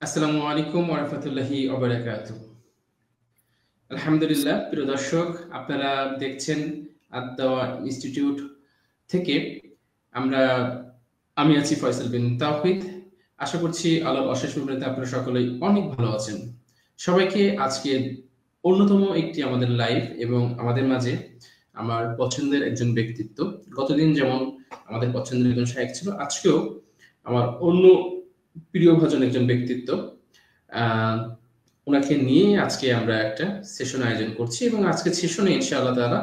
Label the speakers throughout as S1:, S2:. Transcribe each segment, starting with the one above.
S1: আসসালামু আলাইকুম ওয়া রাহমাতুল্লাহি ওয়া বারাকাতুহু। আলহামদুলিল্লাহ, প্রিয় দর্শক, আপনারা দেখছেন আদ-দাওয়া ইনস্টিটিউট থেকে আমরা আমি আছি ফয়সাল বিন তাওহীদ। আশা করছি আল্লাহর অশেষ মেহেরবানিতে আপনারা সকলেই অনেক ভালো আছেন। সবাইকে আজকে অন্যতম একটি আমাদের লাইভ এবং আমাদের মাঝে আমার পছন্দের একজন ব্যক্তিত্ব। গতদিন যেমন আমাদের পছন্দের একজন শায়েখ ছিল, আজকেও আমার অন্য প্রিয়ভাজন একজন ব্যক্তিত্ব। ওনাকে নিয়ে আজকে আমরা একটা সেশন আয়োজন করছি এবং আজকের সেশনে ইনশাআল্লাহ তাআলা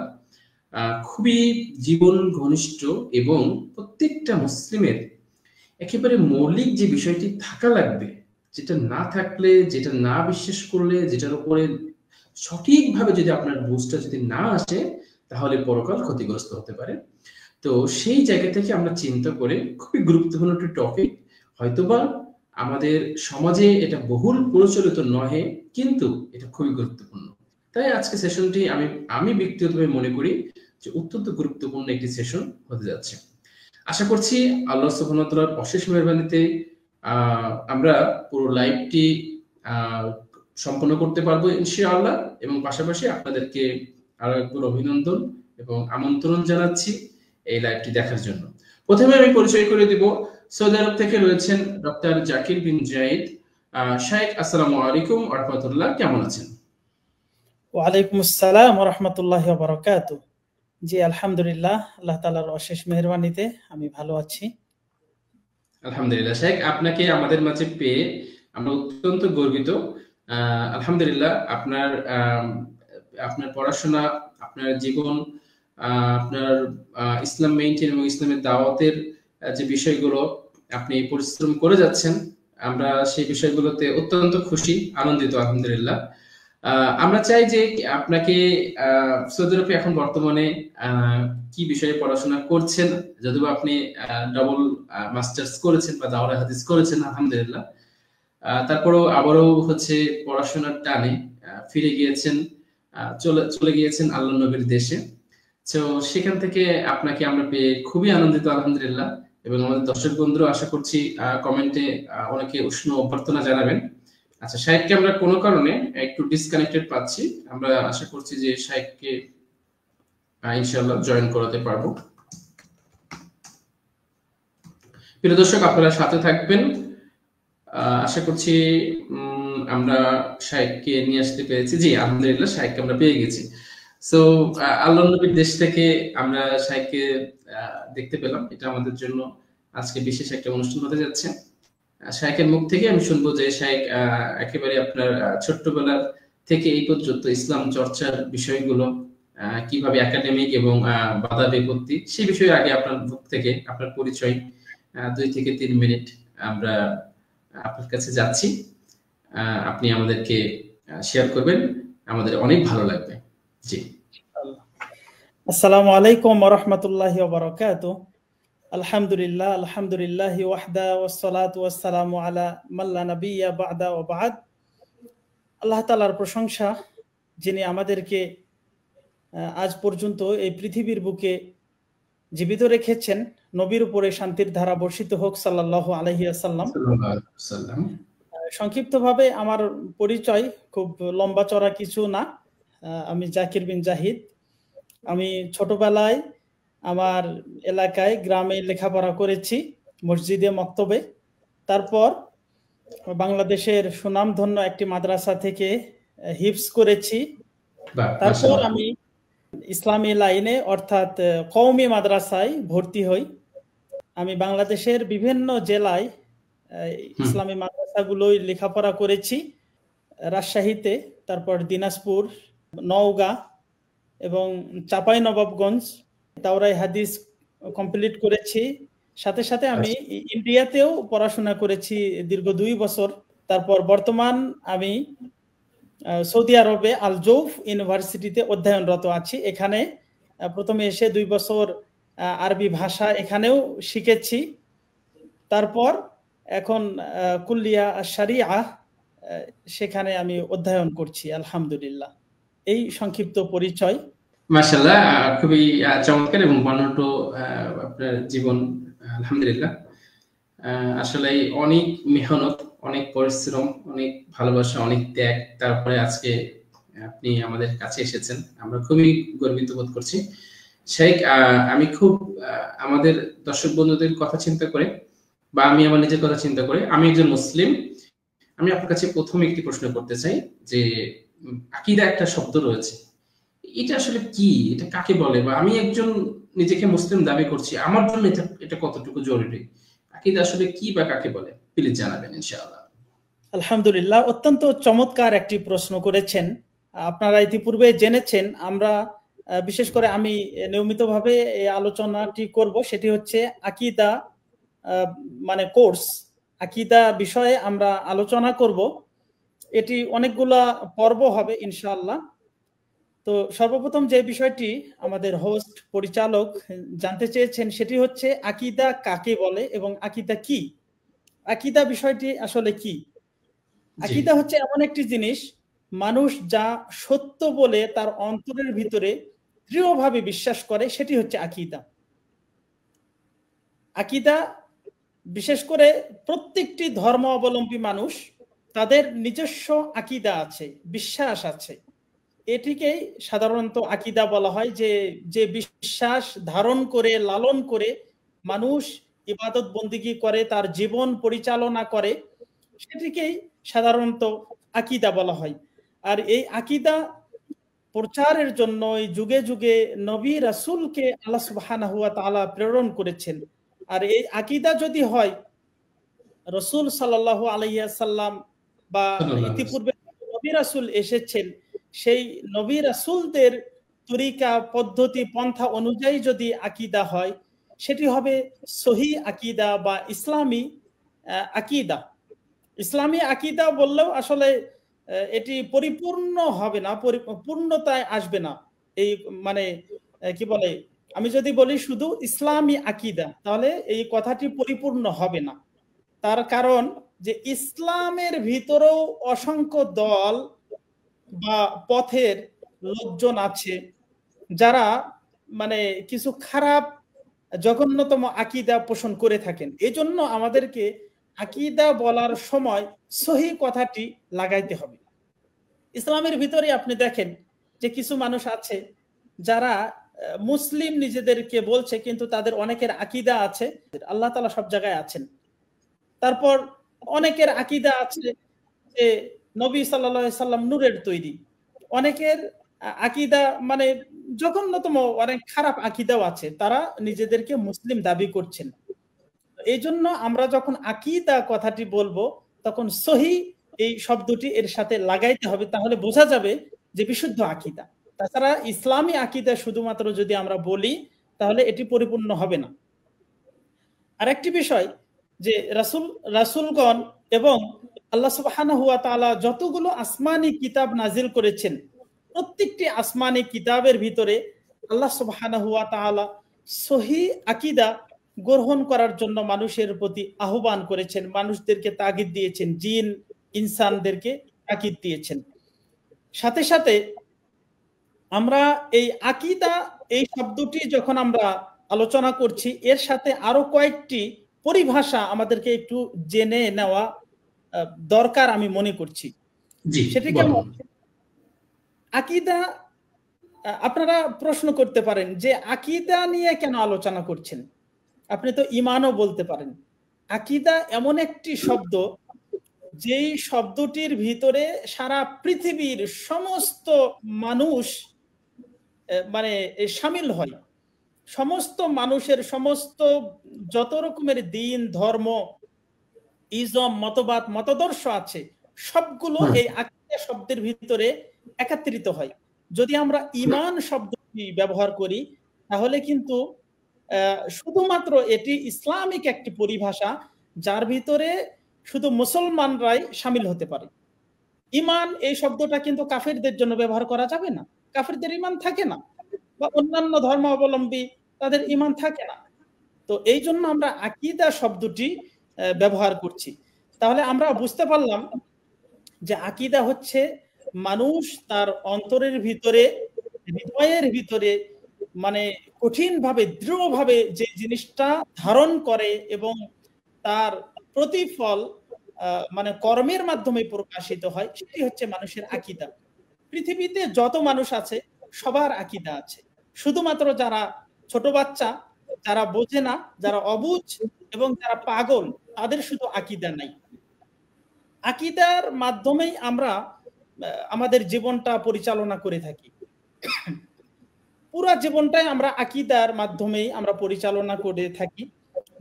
S1: খুবই জীবন ঘনিষ্ঠ এবং প্রত্যেকটা মুসলিমের একেবারে মৌলিক যে বিষয়টি থাকা লাগবে, যেটা না থাকলে, যেটা না বিশ্বাস করলে, যেটার উপরে সঠিকভাবে যদি আপনার বুঝটা যদি না আসে, তাহলে পরকাল ক্ষতিগ্রস্ত হতে পারে। তো সেই জায়গা থেকে আমরা চিন্তা করে খুবই গুরুত্বপূর্ণ একটি টপিক, হয়তোবা আমাদের সমাজে এটা বহুল প্রচলিত নহে, কিন্তু এটা খুবই গুরুত্বপূর্ণ। তাই আজকে সেশনটি আমি ব্যক্তিগতভাবে মনে করি যে অত্যন্ত গুরুত্বপূর্ণ একটি সেশন হতে যাচ্ছে। আশা করছি আল্লাহ সুবহানাহু ওয়া তাআলার অশেষ মেহেরবানিতে আমরা পুরো লাইভটি সম্পন্ন করতে পারবো ইনশাআল্লাহ, এবং পাশাপাশি আপনাদেরকে আরো একবার অভিনন্দন এবং আমন্ত্রণ জানাচ্ছি এই লাইভটি দেখার জন্য। প্রথমে আমি পরিচয় করে দিব, সৌদি আরব থেকে রয়েছেন ডক্টর জাকির বিন জাহিদ। শাইখ, আসসালামু আলাইকুম ওয়া রাহমাতুল্লাহ, কেমন আছেন?
S2: ওয়া আলাইকুম আসসালাম ওয়া রাহমাতুল্লাহি ওয়া বারাকাতুহু। জি, আলহামদুলিল্লাহ, আল্লাহ তাআলার অশেষ মেহেরবানিতে আমি ভালো আছি।
S1: আলহামদুলিল্লাহ শাইখ, আপনাকে আমাদের মাঝে পেয়ে আমরা অত্যন্ত গর্বিত। আলহামদুলিল্লাহ, আপনার পড়াশোনা, আপনার জীবন, আপনার ইসলাম মেইনটেইন এবং ইসলামের দাওয়াতের যে বিষয়গুলো আপনি পরিশ্রম করে যাচ্ছেন, আমরা সেই বিষয়গুলোতে অত্যন্ত খুশি, আনন্দিত আলহামদুলিল্লাহ। আমরা চাই যে আপনাকে সৌদি আরবে এখন বর্তমানে কি বিষয়ে পড়াশোনা করছেন, যদিও আপনি ডাবল মাস্টার্স করেছেন বা দাওরা হাদিস করেছেন আলহামদুলিল্লাহ, তারপরেও আবারও হচ্ছে পড়াশোনার টানে ফিরে গিয়েছেন, চলে গিয়েছেন আল্লাহ নবীর দেশে। তো সেখান থেকে আপনাকে আমরা পেয়ে খুবই আনন্দিত আলহামদুলিল্লাহ, এবং আমাদের দর্শক বন্ধুরা আশা করছি কমেন্টে অনেকে উষ্ণ অভ্যর্থনা জানাবেন। আচ্ছা, শাইখকে আমরা কোনো কারণে একটু ডিসকানেক্টেড পাচ্ছি, আমরা আশা করছি যে শাইখকে ইনশাআল্লাহ জয়েন করাতে পারবো। প্রিয় দর্শক, আপনারা সাথে থাকবেন, আশা করছি আমরা শাইখকে নিয়ে আসতে পেরেছি। জি আলহামদুলিল্লাহ, শাইখকে আমরা পেয়ে গেছি। সো আল্লাহ নবীর দেশ থেকে আমরা শাইখকে দেখতে পেলাম, এটা আমাদের জন্য আজকে বিশেষ একটা অনুষ্ঠান হতে যাচ্ছে। শাইখের মুখ থেকে আমি শুনবো যে শাইখ একেবারে আপনার ছোট্টবেলা থেকে এই পর্যন্ত ইসলাম চর্চার বিষয়গুলো কিভাবে একাডেমিক এবং বাধা বিপত্তি, সেই বিষয়ে আগে আপনার মুখ থেকে আপনার পরিচয় 2 থেকে 3 মিনিট আমরা আপনার কাছে যাচ্ছি, আপনি আমাদেরকে শেয়ার করবেন, আমাদের অনেক ভালো লাগবে। জি।
S2: আসসালামু আলাইকুম ওয়া রাহমাতুল্লাহি ওয়া বারাকাতুহু। আলহামদুলিল্লাহ, আলহামদুলিল্লাহি ওয়াহদা ওয়াস সালাতু ওয়াস সালামু আলা মান লা নাবিয়্যা বা'দা ওয়া বা'দ। আল্লাহ তাআলার প্রশংসা, যিনি আমাদেরকে আজ পর্যন্ত এই পৃথিবীর বুকে জীবিত রেখেছেন। নবীর উপরে শান্তির ধারা বর্ষিত হোক, সাল্লাল্লাহু আলাইহি ওয়াসাল্লাম। সংক্ষিপ্তভাবে আমার পরিচয়, খুব লম্বা চড়া কিছু না। আমি জাকির বিন জাহিদ। আমি ছোটবেলায় আমার এলাকায় গ্রামে লেখাপড়া করেছি, মসজিদে মক্তবে। তারপর বাংলাদেশের সুনামধন্য একটি মাদ্রাসা থেকে হিফজ করেছি। তারপর আমি ইসলামী লাইনে অর্থাৎ কওমি মাদ্রাসায় ভর্তি হই। আমি বাংলাদেশের বিভিন্ন জেলায় ইসলামী মাদ্রাসাগুলোই লেখাপড়া করেছি। রাজশাহীতে, তারপর দিনাজপুর, নওগাঁ এবং চাঁপাইনবাবগঞ্জ দাওরাই হাদিস কমপ্লিট করেছি। সাথে সাথে আমি ইন্ডিয়াতেও পড়াশোনা করেছি দীর্ঘ 2 বছর। তারপর বর্তমান আমি সৌদি আরবে আল জৌফ ইউনিভার্সিটিতে অধ্যয়নরত আছি। এখানে প্রথমে এসে 2 বছর আরবি ভাষা এখানেও শিখেছি। তারপর এখন কুল্লিয়া আশ-শারিয়া সেখানে আমি অধ্যয়ন করছি আলহামদুলিল্লাহ। এই সংক্ষিপ্ত পরিচয়।
S1: মাশাআল্লাহ, খুবই চমৎকার এবং বর্ণাঢ্য আপনার জীবন আলহামদুলিল্লাহ। আসলে অনেক মেহনত, অনেক পরিশ্রম, অনেক ভালোবাসা, অনেক ত্যাগ, তারপরে আজকে আপনি আমাদের কাছে এসেছেন। আমরা খুবই গর্বিত বোধ করছি। শেখ, আমি খুব আমাদের দর্শক বন্ধুদের কথা চিন্তা করে বা আমি আমার নিজের কথা চিন্তা করে, আমি একজন মুসলিম, আমি আপনার কাছে প্রথম একটি প্রশ্ন করতে চাই যে আকীদা একটা শব্দ রয়েছে, এটা আসলে কি, এটা কাকে বলে, বা আমি একজন নিজেকে মুসলিম দাবি করছি, আমার জন্য এটা এটা কতটুকু জরুরি, আকীদা আসলে কি বা কাকে বলে, প্লিজ জানাবেন ইনশাআল্লাহ।
S2: আলহামদুলিল্লাহ, অত্যন্ত চমৎকার একটি প্রশ্ন করেছেন। আপনারা ইতিপূর্বে জেনেছেন, আমরা বিশেষ করে আমি নিয়মিতভাবে এই আলোচনাটি করব, সেটি হচ্ছে আকীদা মানে কোর্স, আকীদা বিষয়ে আমরা আলোচনা করব। এটি অনেকগুলা পর্ব হবে ইনশাআল্লাহ। তো সর্বপ্রথম যে বিষয়টি আমাদের হোস্ট পরিচালক জানতে চেয়েছেন সেটি হচ্ছে আকীদা কাকে বলে এবং আকীদা কি। আকীদা বিষয়টি আসলে কি? আকীদা হচ্ছে এমন একটি জিনিস, মানুষ যা সত্য বলে তার অন্তরের ভিতরে দৃঢ়ভাবে বিশ্বাস করে, সেটি হচ্ছে আকীদা। আকীদা বিশেষ করে প্রত্যেকটি ধর্ম অবলম্বী মানুষ, তাদের নিজস্ব আকীদা আছে, বিশ্বাস আছে। এটিকেই সাধারণত আকীদা বলা হয়, যে বিশ্বাস ধারণ করে, লালন করে মানুষ ইবাদত বন্দিগি করে, তার জীবন পরিচালনা করে, সেটিকেই সাধারণত আকীদা বলা হয়। আর এই আকীদা প্রচারের জন্য এই যুগে যুগে নবী রাসূলকে আল্লাহ সুবহানাহু ওয়া তাআলা প্রেরণ করেছেন। আর এই আকীদা যদি হয়, রাসূল সাল্লাল্লাহু আলাইহি ওয়াসাল্লাম বা ইতিপূর্বে নবী রাসূল এসেছেন, সেই নবী রাসূলদের তরিকা, পদ্ধতি, পন্থা অনুযায়ী যদি আকীদা হয়, সেটি হবে সহিহ আকীদা বা ইসলামী আকীদা। ইসলামী আকীদা বললেও আসলে এটি পরিপূর্ণ হবে না, পূর্ণতায় আসবে না। এই মানে কি বলে, আমি যদি বলি শুধু ইসলামী আকীদা, তাহলে এই কথাটি পরিপূর্ণ হবে না। তার কারণ যে ইসলামের ভিতরেও অসংখ্য দল বা পথের লোকজন আছে, যারা মানে কিছু খারাপ জঘন্যতম আকীদা পোষণ করে থাকেন। এজন্য আমাদেরকে আকীদা বলার সময় সহিহ কথাটি লাগাইতে হবে। ইসলামের ভিতরে আপনি দেখেন যে কিছু মানুষ আছে যারা মুসলিম নিজেদেরকে বলছে, কিন্তু তাদের অনেকের আকীদা আছে আল্লাহ তাআলা সব জায়গায় আছেন। তারপর অনেকের আকীদা আছে যে নবী সাল্লাল্লাহু আলাইহি সাল্লাম নূরের তৈরি। অনেকের আকীদা মানে জঘন্যতম অনেক খারাপ আকীদাও আছে, তারা নিজেদেরকে মুসলিম দাবি করছেন। এই জন্য আমরা যখন আকীদা কথাটি বলবো, তখন সহিহ এই শব্দটি এর সাথে লাগাইতে হবে, তাহলে বোঝা যাবে যে বিশুদ্ধ আকীদা। তাছাড়া ইসলামী আকীদা শুধুমাত্র যদি আমরা বলি, তাহলে এটি পরিপূর্ণ হবে না। আরেকটি বিষয়, যে রাসূলগণ এবং আল্লাহ সুবহানাহু ওয়া তাআলা যতগুলো আসমানি কিতাব নাজিল করেছেন, প্রত্যেকটি আসমানি কিতাবের ভিতরে আল্লাহ সুবহানাহু ওয়া তাআলা সহিহ আকীদা গ্রহণ করার জন্য মানুষের প্রতি আহ্বান করেছেন, মানুষদেরকে তাগিদ দিয়েছেন, জিন ইনসানদেরকে তাগিদ দিয়েছেন। সাথে সাথে আমরা এই আকীদা এই শব্দটি যখন আমরা আলোচনা করছি, এর সাথে আরো কয়েকটি পরিভাষা আমাদেরকে একটু জেনে নেওয়া দরকার আমি মনে করছি। সেটি কেমন? আকীদা, আপনারা প্রশ্ন করতে পারেন যে আকীদা নিয়ে কেন আলোচনা করছেন? আপনি তো ঈমানও বলতে পারেন। আকীদা এমন একটি শব্দ, যেই শব্দটির ভিতরে সারা পৃথিবীর সমস্ত মানুষ মানে শামিল হয়। সমস্ত মানুষের সমস্ত যত রকমের দিন, ধর্ম, ইজম, মতবাদ, মতাদর্শ আছে, সবগুলো এই আকীদা শব্দের ভিতরে একত্রিত হয়। যদি আমরা ঈমান শব্দটি ব্যবহার করি, তাহলে কিন্তু শুধুমাত্র এটি ইসলামিক একটি পরিভাষা, যার ভিতরে শুধু মুসলমানরাই শামিল হতে পারে। ঈমান এই শব্দটা কিন্তু কাফেরদের জন্য ব্যবহার করা যাবে না, কাফেরদের ঈমান থাকে না, বা অন্যান্য ধর্মাবলম্বী তাদের ঈমান থাকে না। তো এই জন্য আমরা আকীদা শব্দটি ব্যবহার করছি। তাহলে আমরা বুঝতে পারলাম যে আকীদা হচ্ছে মানুষ তার অন্তরের ভিতরে, হৃদয়ের ভিতরে মানে কঠিনভাবে, দৃঢ়ভাবে যে জিনিসটা ধারণ করে এবং তার প্রতিফল মানে কর্মের মাধ্যমে প্রকাশিত হয়, সেটি হচ্ছে মানুষের আকীদা। পৃথিবীতে যত মানুষ আছে সবার আকীদা আছে, শুধুমাত্র যারা ছোট বাচ্চা, যারা বোঝে না, যারা অবুঝ এবং যারা পাগল, তাদের শুধু আকীদা নাই। আকীদার মাধ্যমেই আমরা আমাদের জীবনটা পরিচালনা করে থাকি। পুরা জীবনটাই আমরা আকীদার মাধ্যমেই আমরা পরিচালনা করে থাকি।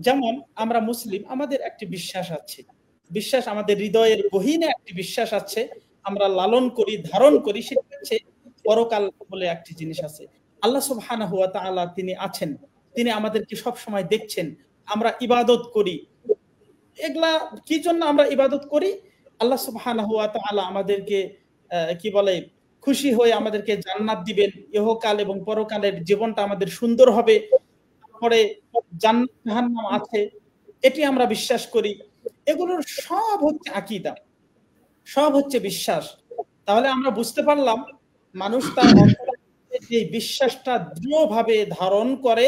S2: যেমন আমরা মুসলিম, আমাদের একটি বিশ্বাস আছে, বিশ্বাস আমাদের হৃদয়ের গহীনে একটি বিশ্বাস আছে, আমরা লালন করি, ধারণ করি, সেটা হচ্ছে পরকাল বলে একটি জিনিস আছে। আল্লাহ সুবহানাহু ওয়া তাআলা তিনি আছেন, তিনি আমাদেরকে সব সময় দেখছেন, আমরা ইবাদত করি। এগুলা কি জন্য আমরা ইবাদত করি? আল্লাহ সুবহানাহু ওয়া তাআলা আমাদেরকে কি বলে খুশি হয়ে আমাদেরকে জান্নাত দিবেন, ইহকাল এবং পরকালের জীবনটা আমাদের সুন্দর হবে, তারপরে জান্নাত জাহান্নাম আছে, এটি আমরা বিশ্বাস করি। এগুলোর সব হচ্ছে আকীদা, সব হচ্ছে বিশ্বাস। তাহলে আমরা বুঝতে পারলাম মানুষ তার অন্তরে যে বিশ্বাসটা দৃঢ়ভাবে ধারণ করে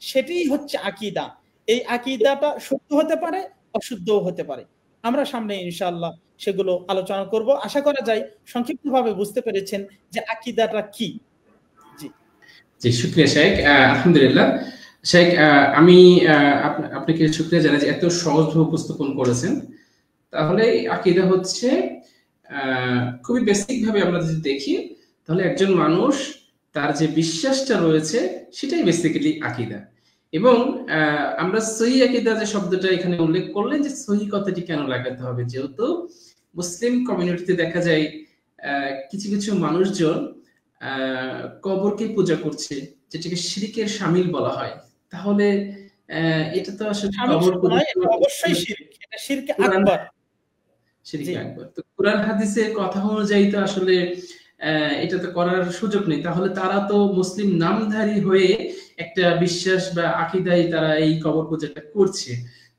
S2: সেটাই হচ্ছে আকীদা। এই আকীদাটা শুদ্ধ হতে পারে, অশুদ্ধও হতে পারে। আমরা সামনে ইনশাআল্লাহ সেগুলো আলোচনা করব। আশা করা যায় সংক্ষিপ্তভাবে বুঝতে পেরেছেন যে আকীদাটা কি। জি
S1: জি, শুকরিয়া শেখ। আলহামদুলিল্লাহ শেখ, আমি আপনাকে শুকরিয়া জানাই যে এত সহজভাবে উপস্থাপন করেছেন। তাহলে আকীদা হচ্ছে খুবই বেসিক ভাবে আমরা যদি দেখি, তাহলে একজন মানুষ তার যে বিশ্বাসটা রয়েছে সেটাই বেসিক্যালি আকীদা। এবং আমরা সহি আকীদা যে শব্দটা এখানে উল্লেখ করলেন, যে সহি কথাটি কেন লাগাতে হবে, যেহেতু মুসলিম কমিউনিটিতে দেখা যায় কিছু কিছু মানুষজন কবরকে পূজা করছে, যেটাকে শিরকের শামিল বলা হয়। তাহলে এটা তো আসলে কবর পূজা
S2: অবশ্যই শিরক, এটা শিরক আকবার,
S1: শিরক আকবার। তো কোরআন হাদিসের কথা অনুযায়ী তো আসলে এটা তো করার সুযোগ নেই। তাহলে তারা তো মুসলিম নামধারী হয়ে একটা বিশ্বাস বা আকীদায় তারা এই কবর পূজাটা করছে।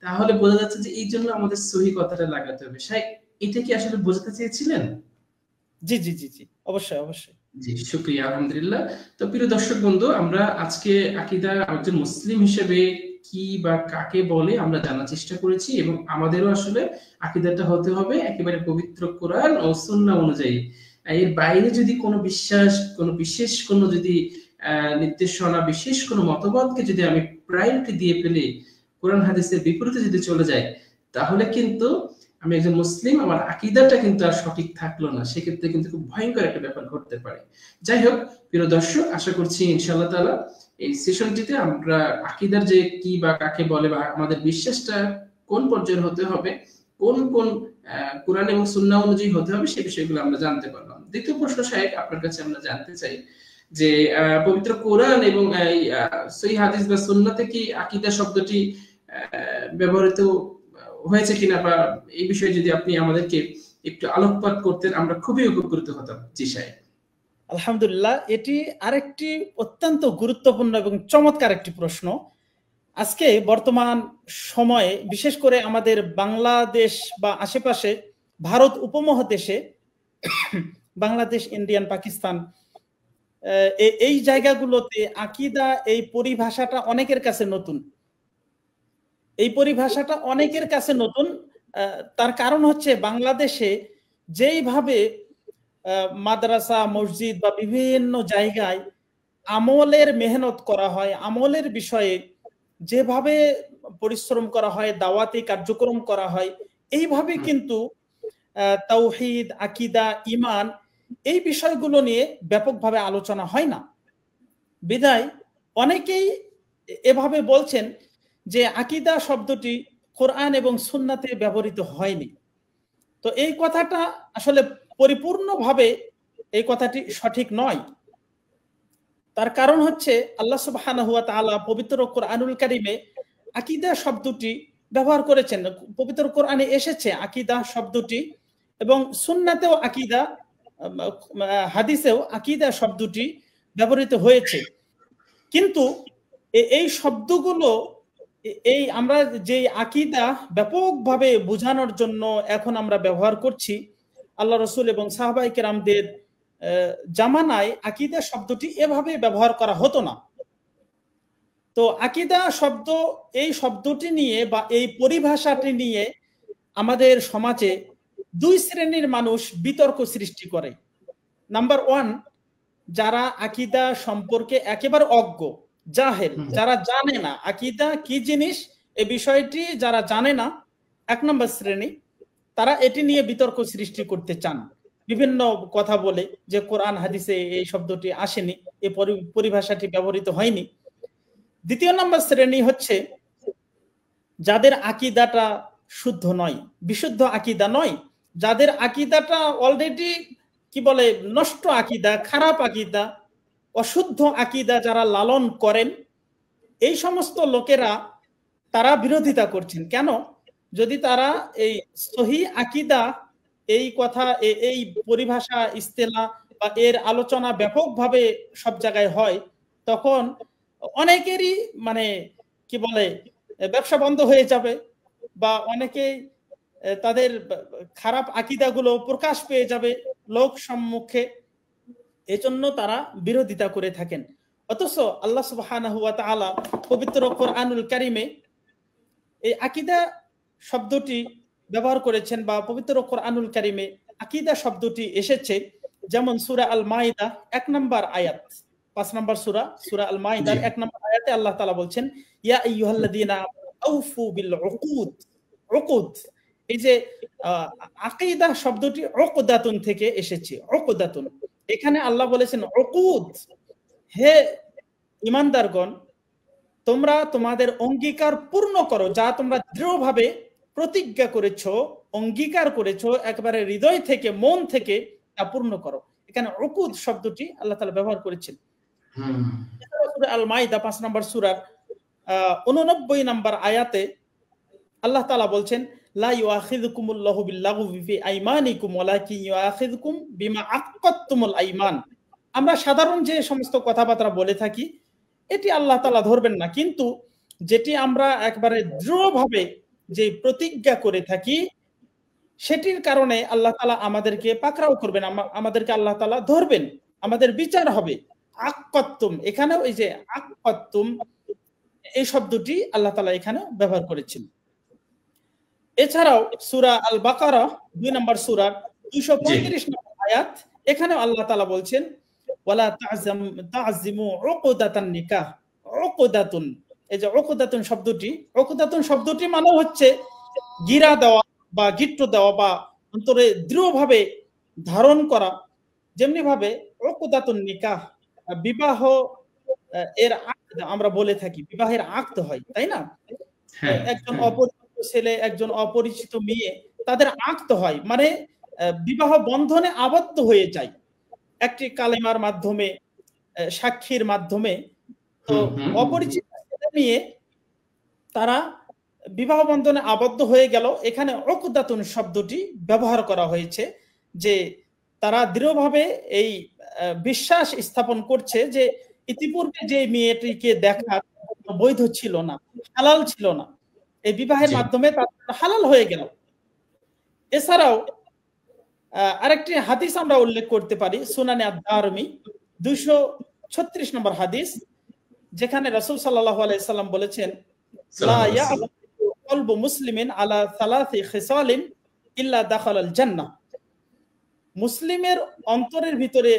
S1: তাহলে বোঝা যাচ্ছে যে এই জন্য আমাদের সহি কথাটা লাগাতে হবে। শাইখ, এটা কি আসলে বোঝাতে চেয়েছিলেন?
S2: জি জি জি জি, অবশ্যই অবশ্যই।
S1: জি, শুকরিয়া, আলহামদুলিল্লাহ। তো প্রিয় দর্শক বন্ধু, আমরা আজকে আকীদা একজন মুসলিম হিসেবে কি বা কাকে বলে আমরা জানার চেষ্টা করেছি, এবং আমাদেরও আসলে আকীদাটা হতে হবে একেবারে পবিত্র কোরআন ও সুন্নাহ অনুযায়ী। এর বাইরে যদি কোনো বিশ্বাস, কোনো বিশেষ কোনো যদি নির্দেশনা, বিশেষ কোনো মতবাদকে যদি আমি প্রায়োরিটি দিয়ে ফেলি, কোরআন হাদিসের বিপরীতে যদি চলে যায়, তাহলে কিন্তু আমি একজন মুসলিম, আমার আকীদাটা কিন্তু আর সঠিক থাকলো না। সেক্ষেত্রে কিন্তু খুব ভয়ঙ্কর একটা ব্যাপার ঘটতে পারে। যাই হোক প্রিয় দর্শক, আশা করছি ইনশাআল্লাহ তাআলা এই সেশনটিতে আমরা আকীদার যে কি বা কাকে বলে, বা আমাদের বিশ্বাসটা কোন পর্যায়ের হতে হবে, কোন কোন কোরআন এবং সুন্নাহ অনুযায়ী হতে হবে, সেই বিষয়গুলো আমরা জানতে পারলাম। দ্বিতীয় প্রশ্ন শাইখ, আপনার কাছে আমরা জানতে চাই যে পবিত্র কোরআন এবং সহিহ হাদিস বা সুন্নাতে কি আকীদা শব্দটি ব্যবহৃত হয়েছে কিনা, বা এই বিষয়ে যদি আপনি আমাদেরকে একটু আলোকপাত করতেন, আমরা খুবই উপকৃত হতাম। জি সাহেব।
S2: আলহামদুলিল্লাহ, এটি আরেকটি অত্যন্ত গুরুত্বপূর্ণ এবং চমৎকার একটি প্রশ্ন। আজকে বর্তমান সময়ে বিশেষ করে আমাদের বাংলাদেশ বা আশেপাশে ভারত উপমহাদেশে, বাংলাদেশ, ইন্ডিয়ান, পাকিস্তান, এই জায়গাগুলোতে আকীদা এই পরিভাষাটা অনেকের কাছে নতুন। এই পরিভাষাটা অনেকের কাছে নতুন। তার কারণ হচ্ছে বাংলাদেশে যেইভাবে মাদ্রাসা, মসজিদ বা বিভিন্ন জায়গায় আমলের মেহনত করা হয়, আমলের বিষয়ে যেভাবে পরিশ্রম করা হয়, দাওয়াতি কার্যক্রম করা হয়, এইভাবে কিন্তু তাওহীদ, আকীদা, ঈমান এই বিষয়গুলো নিয়ে ব্যাপকভাবে আলোচনা হয় না। বিধায় অনেকেই এভাবে বলছেন যে আকীদা শব্দটি কোরআন এবং সুন্নাতে ব্যবহৃত হয়নি। তো এই কথাটা আসলে পরিপূর্ণভাবে এই কথাটি সঠিক নয়। তার কারণ হচ্ছে আল্লাহ সুবহানাহু ওয়া তাআলা পবিত্র কোরআনুল কারীমে আকীদা শব্দটি ব্যবহার করেছেন। পবিত্র কোরআনে এসেছে আকীদা শব্দটি, এবং সুন্নাতেও আকীদা, হাদিসেও আকীদা শব্দটি ব্যবহৃত হয়েছে। কিন্তু এই শব্দগুলো, এই আমরা যে আকীদা ব্যাপকভাবে বোঝানোর জন্য এখন আমরা ব্যবহার করছি, আল্লাহ রাসূল এবং সাহাবায়ে কেরামদের জামানায় আকীদা শব্দটি এভাবে ব্যবহার করা হতো না। তো আকীদা শব্দ, এই শব্দটি নিয়ে বা এই পরিভাষাটি নিয়ে আমাদের সমাজে দুই শ্রেণীর মানুষ বিতর্ক সৃষ্টি করে। নাম্বার ওয়ান, যারা আকীদা সম্পর্কে একেবারে অজ্ঞ, জাহেল, যারা জানে না আকীদা কি জিনিস, এই বিষয়টি যারা জানে না, এক নম্বর শ্রেণী। তারা এটি নিয়ে বিতর্ক সৃষ্টি করতে চান, বিভিন্ন কথা বলে যে কোরআন হাদিসে এই শব্দটি আসেনি, এই পরিভাষাটি ব্যবহৃত হয়নি। দ্বিতীয় নম্বর শ্রেণী হচ্ছে যাদের আকীদাটা শুদ্ধ নয়, বিশুদ্ধ আকীদা নয়, যাদের আকীদাটা অলরেডি কি বলে নষ্ট আকীদা, খারাপ আকীদা, অশুদ্ধ আকীদা যারা লালন করেন, এই সমস্ত লোকেরা তারা বিরোধিতা করছেন। কেন? যদি তারা এই সহি আকীদা, এই কথা, এই পরিভাষা, ইস্তেলাহ বা এর আলোচনা ব্যাপকভাবে সব জায়গায় হয়, তখন অনেকেরই মানে কি বলে ব্যবসা বন্ধ হয়ে যাবে, বা অনেকেই তাদের খারাপ আকীদাগুলো প্রকাশ পেয়ে যাবে লোক সম্মুখে। এজন্য তারা বিরোধিতা করে থাকেন। অথচ আল্লাহ সুবহানাহু ওয়া তাআলা পবিত্র কোরআনুল কারীমে এই আকীদা শব্দটি ব্যবহার করেছেন, বা পবিত্র কোরআনুল কারীমে আকীদা শব্দটি এসেছে। যেমন সূরা আল মাইদা 1 নম্বর আয়াত, 5 নম্বর সূরা আল মাইদার 1 নম্বর আয়াতে আল্লাহ তাআলা বলছেন, ইয়া আইয়ুহাল্লাযীনা আউফু বিল উকুদ। উকুদ, এই যে আকীদা শব্দটি উকদাতুন থেকে এসেছে, উকদাতুন। এখানে আল্লাহ বলেছেন উকুদ, হে ঈমানদারগণ, তোমরা তোমাদের অঙ্গীকার পূর্ণ করো, যা তোমরা দৃঢ়ভাবে প্রতিজ্ঞা করেছো, অঙ্গীকার করেছো, একেবারে হৃদয় থেকে, মন থেকে তা পূর্ণ করো। এখানে উকুদ শব্দটি আল্লাহ তাআলা ব্যবহার করেছেন। সূরা আল মাইদা 5 নম্বর সূরার 89 নম্বর আয়াতে আল্লাহ তাআলা বলছেন, লা ইউআখিযুকুমুল্লাহু বিল্লাগwi ফি আইমানিকুম ওয়ালাকিন ইউআখিযুকুম বিমা আক্কাদতুমুল আইমান। আমরা সাধারণ যে সমস্ত কথাবার্তা বলে থাকি, এটি আল্লাহ তাআলা ধরবেন না, কিন্তু যেটি আমরা একবারে দৃঢ়ভাবে যে প্রতিজ্ঞা করে থাকি, সেটির কারণে আল্লাহ তাআলা আমাদেরকে পাকড়াও করবেন, আমাদেরকে আল্লাহ তাআলা ধরবেন, আমাদের বিচার হবে। আক্কাদতুম, এখানেও এই যে আক্কাদতুম এই শব্দটি আল্লাহ তাআলা এখানে ব্যবহার করেছেন। এছাড়াও সূরা আল বাকারা 2 নম্বর সূরার 235 নম্বর আয়াত, এখানে আল্লাহ তাআলা বলছেন, ওয়ালা তা'জিমু উকদাতান নিকাহ। উকদাতুন, এই যে উকদাতুন শব্দটি মানে হচ্ছে গিরা দেওয়া বা গিট্টু দেওয়া বা অন্তরে দৃঢ়ভাবে ধারণ করা। যেমনি ভাবে উকদাতুন নিকাহ, বিবাহ এর আকদ আমরা বলে থাকি, বিবাহের আকদ হয়, তাই না? একজন অপরিচিত ছেলে, একজন অপরিচিত মেয়ে, তাদের আকদ হয়, মানে বিবাহ বন্ধনে আবদ্ধ হয়ে যায় একটি কালেমার মাধ্যমে, সাক্ষীর মাধ্যমে। তো অপরিচিত ছেলে মেয়ে তারা বিবাহ বন্ধনে আবদ্ধ হয়ে গেল, এখানে উকদাতুন শব্দটি ব্যবহার করা হয়েছে, যে তারা দৃঢ়ভাবে এই বিশ্বাস স্থাপন করছে যে ইতিপূর্বে যে মেয়েটিকে দেখা বৈধ ছিল না, হালাল ছিল না, এই বিবাহের মাধ্যমে তারা হালাল হয়ে গেল। এছাড়াও আরেকটি হাদিস আমরা উল্লেখ করতে পারি, সুনানে আদ-দারমি 236 নম্বর হাদিস, যেখানে রাসূল সাল্লাল্লাহু আলাইহি সাল্লাম বলেছেন, লা ইয়া'বু কলবু মুসলিমিন আলা সালাসি খিসালিন ইল্লা দাখালাল জান্নাহ। মুসলিমের অন্তরের ভিতরে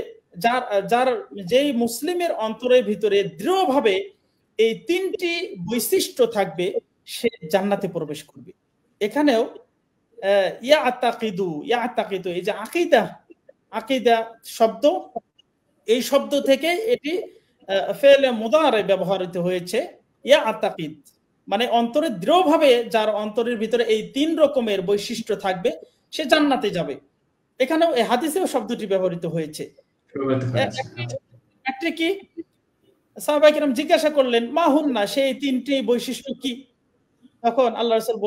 S2: যেই মুসলিমের অন্তরের ভিতরে দৃঢ়ভাবে এই 3টি বৈশিষ্ট্য থাকবে, সে জান্নাতে প্রবেশ করবে। এখানেও ইয়াতাকিদু, এই যে আকীদা শব্দ, এই শব্দ থেকে এটি ফেলে মুদারে ব্যবহৃত হয়েছে। ইয়াতাকিদ মানে অন্তরে দৃঢ়ভাবে, যার অন্তরের ভিতরে এই 3 রকমের বৈশিষ্ট্য থাকবে, সে জান্নাতে যাবে। এখানেও এই হাদিসেও শব্দটি ব্যবহৃত হয়েছে। একটি কি, সাহাবায়ে কেরাম জিজ্ঞাসা করলেন, মা হুন্না, সেই 3টি বৈশিষ্ট্য কি? তখন আল্লাহ রাসূল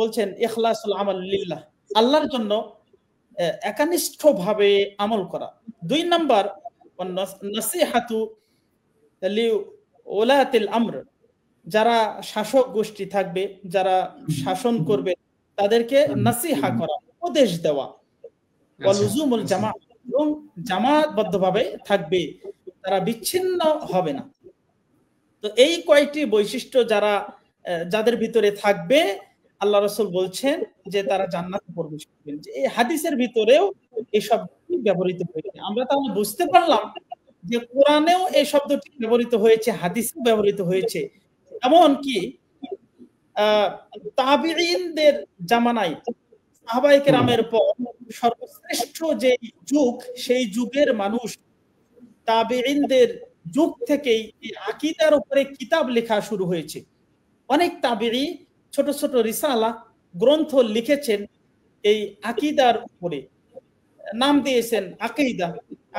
S2: বলছেন, ইখলাসুল আমাল লিল্লাহ, আল্লাহর জন্য একনিষ্ঠভাবে আমল করা। 2 নাম্বার নাসিহাতু লিউলাতিল আমর, যারা শাসক গোষ্ঠী থাকবে, যারা শাসন করবে, তাদেরকে নাসিহা করা, উপদেশ দেওয়া। ওয়ালুজুমুল জামাআহ, এবং জামাতবদ্ধভাবে থাকবে, তারা বিচ্ছিন্ন হবে না। তো এই কয়েকটি বৈশিষ্ট্য যাদের ভিতরে থাকবে, আল্লাহ রাসূল বলছেন যে তারা জান্নাতে প্রবেশ করবেন। যে এই হাদিসের ভিতরেও এই শব্দটি ব্যবহৃত হয়েছে। আমরা তাহলে বুঝতে পারলাম যে কোরআনেও এই শব্দটি ব্যবহৃত হয়েছে, হাদিসেও ব্যবহৃত হয়েছে। এমনকি তাবিঈনদের জামানায় সাহাবায়ে কেরামের পর সর্বশ্রেষ্ঠ যে যুগ, সেই যুগের মানুষ তাবিঈনদের যুগ থেকেই এই আকীদার উপরে কিতাব লেখা শুরু হয়েছে। অনেক তাবিঈ ছোট ছোট রিসালা গ্রন্থ লিখেছেন এই আকীদার উপরে, নাম দিয়েছেন আকীদা,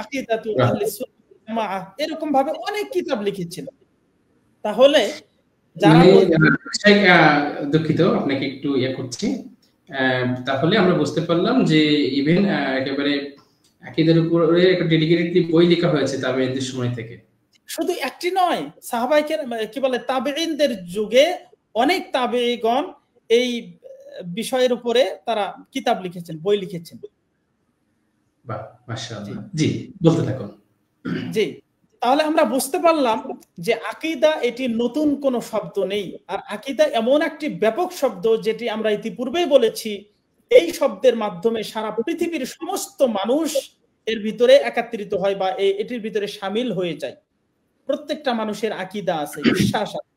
S2: আকীদাতু আহলিস সুন্নাহ ওয়াল জামাআহ, এরকম ভাবে অনেক কিতাব লিখেছেন। তাহলে যারা
S1: দুঃখিত আপনাকে একটু করছি। তাহলে আমরা বুঝতে পারলাম যে ইভেন একেবারে আকীদার উপরে একটা ডেডিকেটেড বই লেখা হয়েছে তাবেঈনদের সময় থেকে।
S2: শুধু একটি নয়, সাহাবায়ে কেরাম কি বলে তাবেঈনদের যুগে অনেক তাবেঈগণ এই বিষয়ের উপরে তারা কিতাব লিখেছেন, বই লিখেছেন।
S1: বাহ, মাশাআল্লাহ। জি, বলতে থাকুন।
S2: জি, তাহলে আমরা বুঝতে পারলাম যে আকীদা এটি নতুন কোনো শব্দ নেই। আর আকীদা এমন একটি ব্যাপক শব্দ যেটি আমরা ইতিপূর্বেই বলেছি, এই শব্দের মাধ্যমে সারা পৃথিবীর সমস্ত মানুষ এর ভিতরে একত্রিত হয় বা এটির ভিতরে শামিল হয়ে যায়। প্রত্যেকটা মানুষের আকীদা আছে, বিশ্বাস আছে,